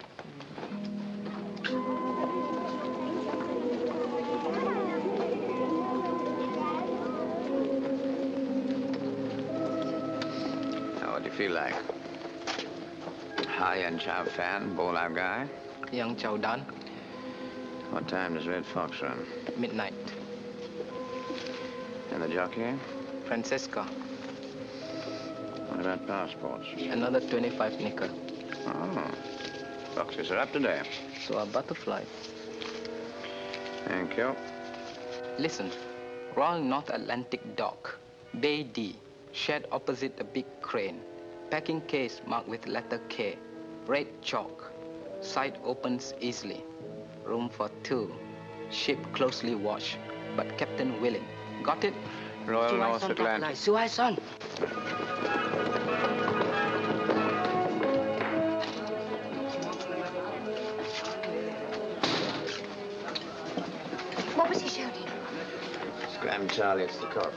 What do you feel like? High-end chow fan, bowl-out guy? Young Chow Dan. What time does Red Fox run? Midnight. And the jockey? Francesca. What about passports? Another 25 nickel. Oh. Boxes are up today. So are butterflies. Thank you. Listen. Royal North Atlantic Dock. Bay D. Shed opposite the big crane. Packing case marked with letter K. Red chalk. Side opens easily. Room for 2. Ship closely watched, but captain willing. Got it? Royal North Atlantic. Suai son. What was he shouting? Scram Charlie, it's the cock.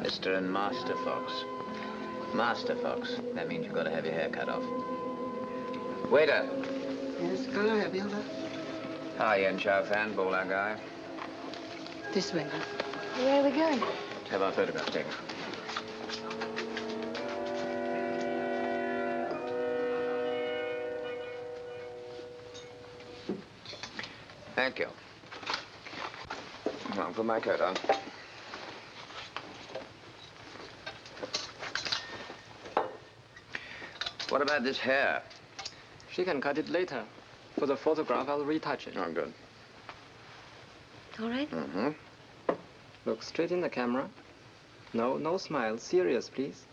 Mr. and Master Fox. Master Fox. That means you've got to have your hair cut off. Waiter. Yes, can I have you? High-end chow fan, bowl-out guy. This way. Where are we going? Let's have our photographs taken. Thank you. I'll put my coat on. What about this hair? She can cut it later. For the photograph, I'll retouch it. Oh, good. All right. Mm-hmm. Look straight in the camera. No smile. Serious, please.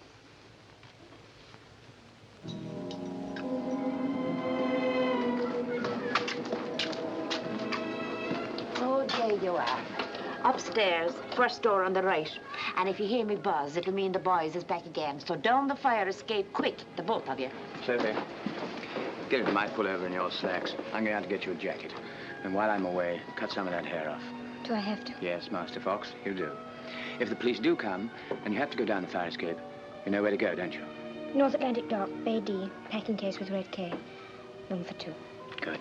Oh, there you are. Upstairs, first door on the right. And if you hear me buzz, it'll mean the boys is back again. So down the fire escape quick, the both of you. Sophie, Gilbert might pull over in your slacks. I'm going out to get you a jacket. And while I'm away, cut some of that hair off. Do I have to? Yes, Master Fox, you do. If the police do come, and you have to go down the fire escape, you know where to go, don't you? North Atlantic Dock, Bay D, packing case with red K. Room for 2. Good.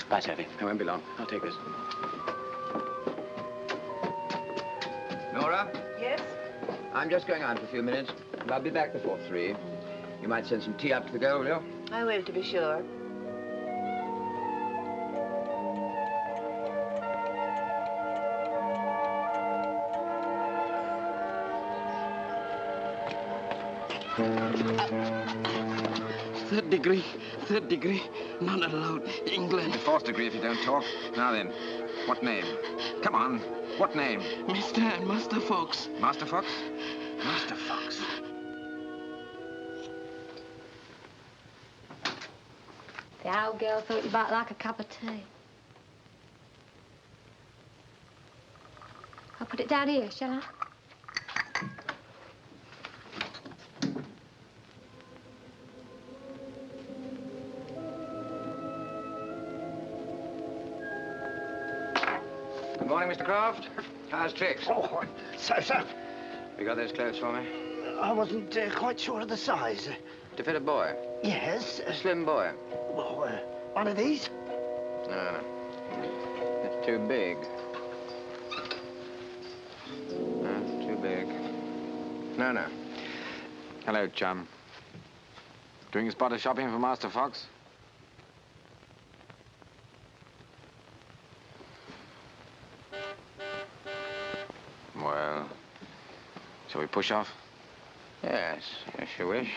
Bye, Sophie. I won't be long. I'll take this. Nora? Yes? I'm just going out for a few minutes, but I'll be back before 3. You might send some tea up to the girl, will you? I will, to be sure. Third degree, not allowed. England. The 4th degree if you don't talk. Now then, what name? Come on, what name? Mr. and Master Fox. Master Fox? Master Fox. The old girl thought you might like a cup of tea. I'll put it down here, shall I? Good morning, Mr. Croft. How's tricks? Oh, so. You got those clothes for me? I wasn't quite sure of the size. To fit a boy? Yes. A slim boy? Well, one of these? No. It's too big. No, too big. No. Hello, chum. Doing a spot of shopping for Master Fox? Well, shall we push off? Yes, if you wish.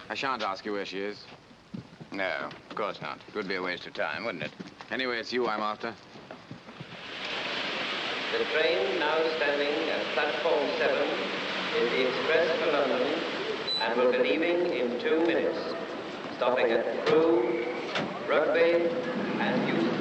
I shan't ask you where she is. No, of course not. It would be a waste of time, wouldn't it? Anyway, it's you I'm after. The train now standing at platform 7 is the express for London and will be leaving in 2 minutes, stopping at Crewe, Rugby, and Euston.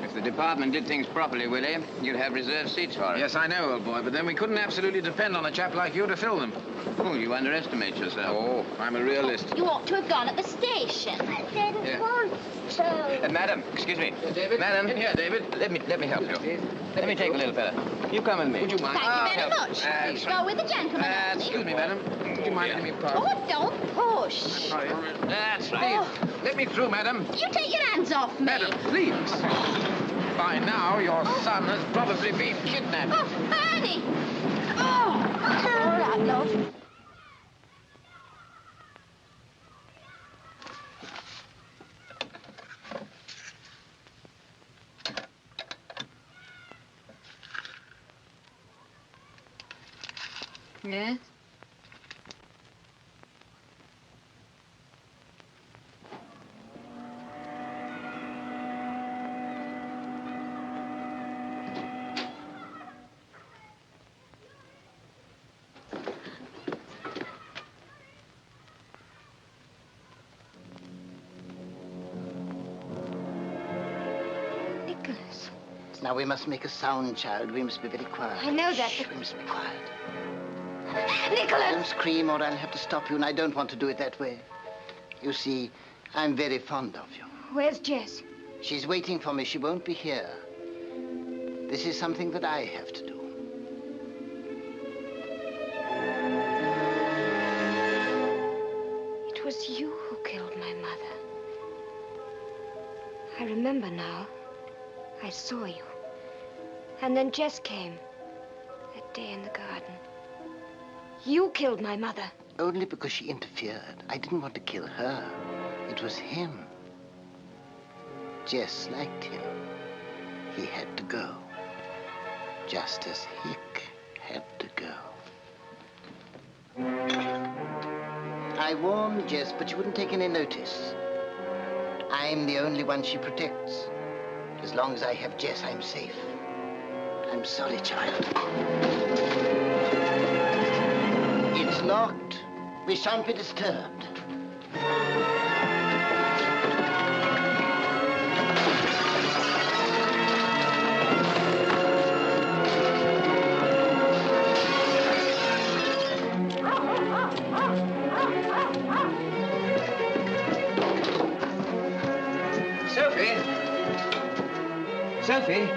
If the department did things properly, Willie, you'd have reserved seats for us. Yes, I know, old boy, but then we couldn't absolutely depend on a chap like you to fill them. Oh, you underestimate yourself. Oh, I'm a realist. You ought to have gone at the station. I didn't Yeah. want to. Madam, excuse me. David? Madam. In here, David. Let me help you. Let me take the little fella. You come with me. Would you mind? Thank you very help. much. Please go with the gentleman. Excuse me, madam. Would you mind letting me pass? Oh, don't push. That's right. Please, let me through, madam. You take your hands off me. Madam, please. By now, your son has probably been kidnapped. Oh, Annie. Oh, all right, love. Yes? Nicholas. Now we must make a sound, child. We must be very quiet. I know that, Shh, we must be quiet. Nicholas! Don't scream or I'll have to stop you, and I don't want to do it that way. You see, I'm very fond of you. Where's Jess? She's waiting for me. She won't be here. This is something that I have to do. It was you who killed my mother. I remember now. I saw you. And then Jess came. That day in the garden. You killed my mother. Only because she interfered. I didn't want to kill her. It was him. Jess liked him. He had to go. Just as Hick had to go. I warned Jess, but she wouldn't take any notice. I'm the only one she protects. As long as I have Jess, I'm safe. I'm sorry, child. It's locked. We shan't be disturbed. Sophie? Sophie?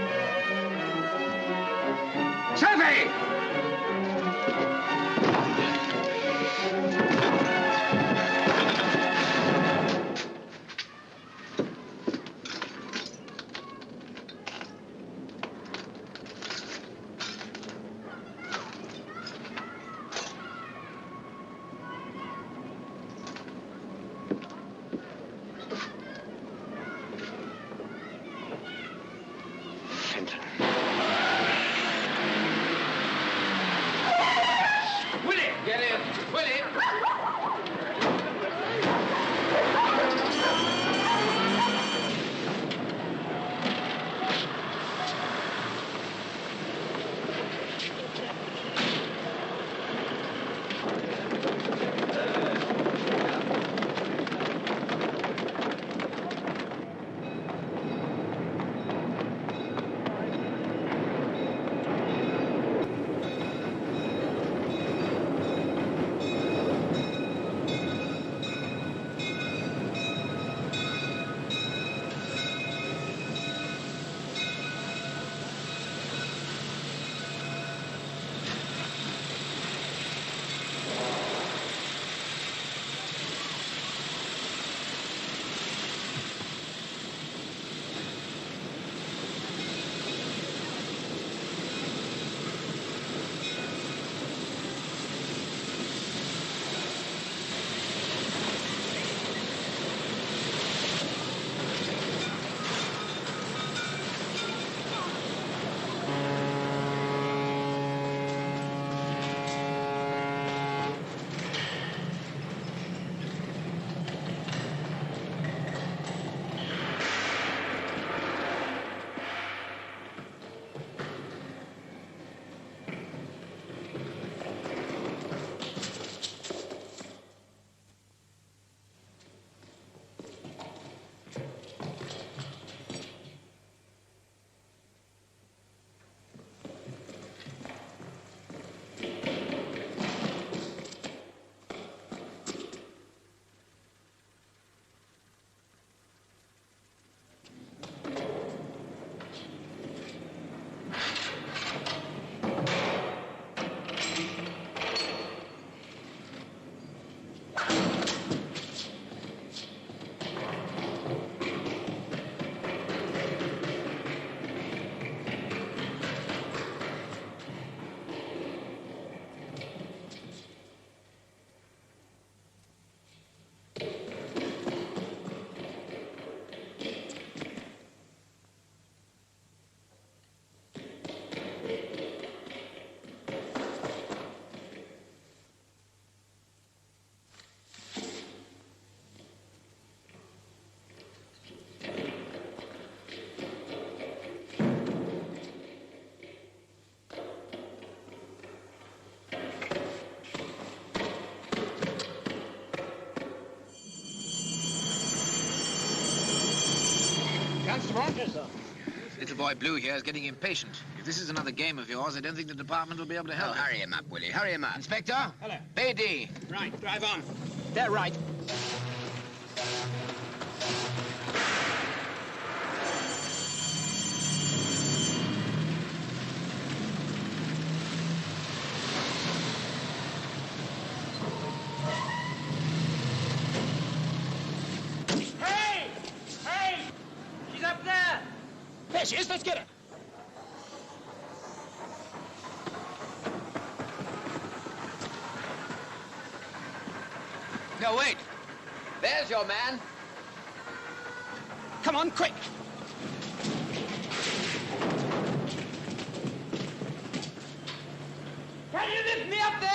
Willie! Get in! Willie! Little boy Blue here is getting impatient. If this is another game of yours, I don't think the department will be able to help. Oh, hurry him up, Willie. Hurry him up. Inspector? Hello. BD. Right, drive on. They're right. Hey! Hey! She's up there! There she is. Let's get her. No, wait. There's your man. Come on, quick! Can you lift me up there?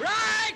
Right!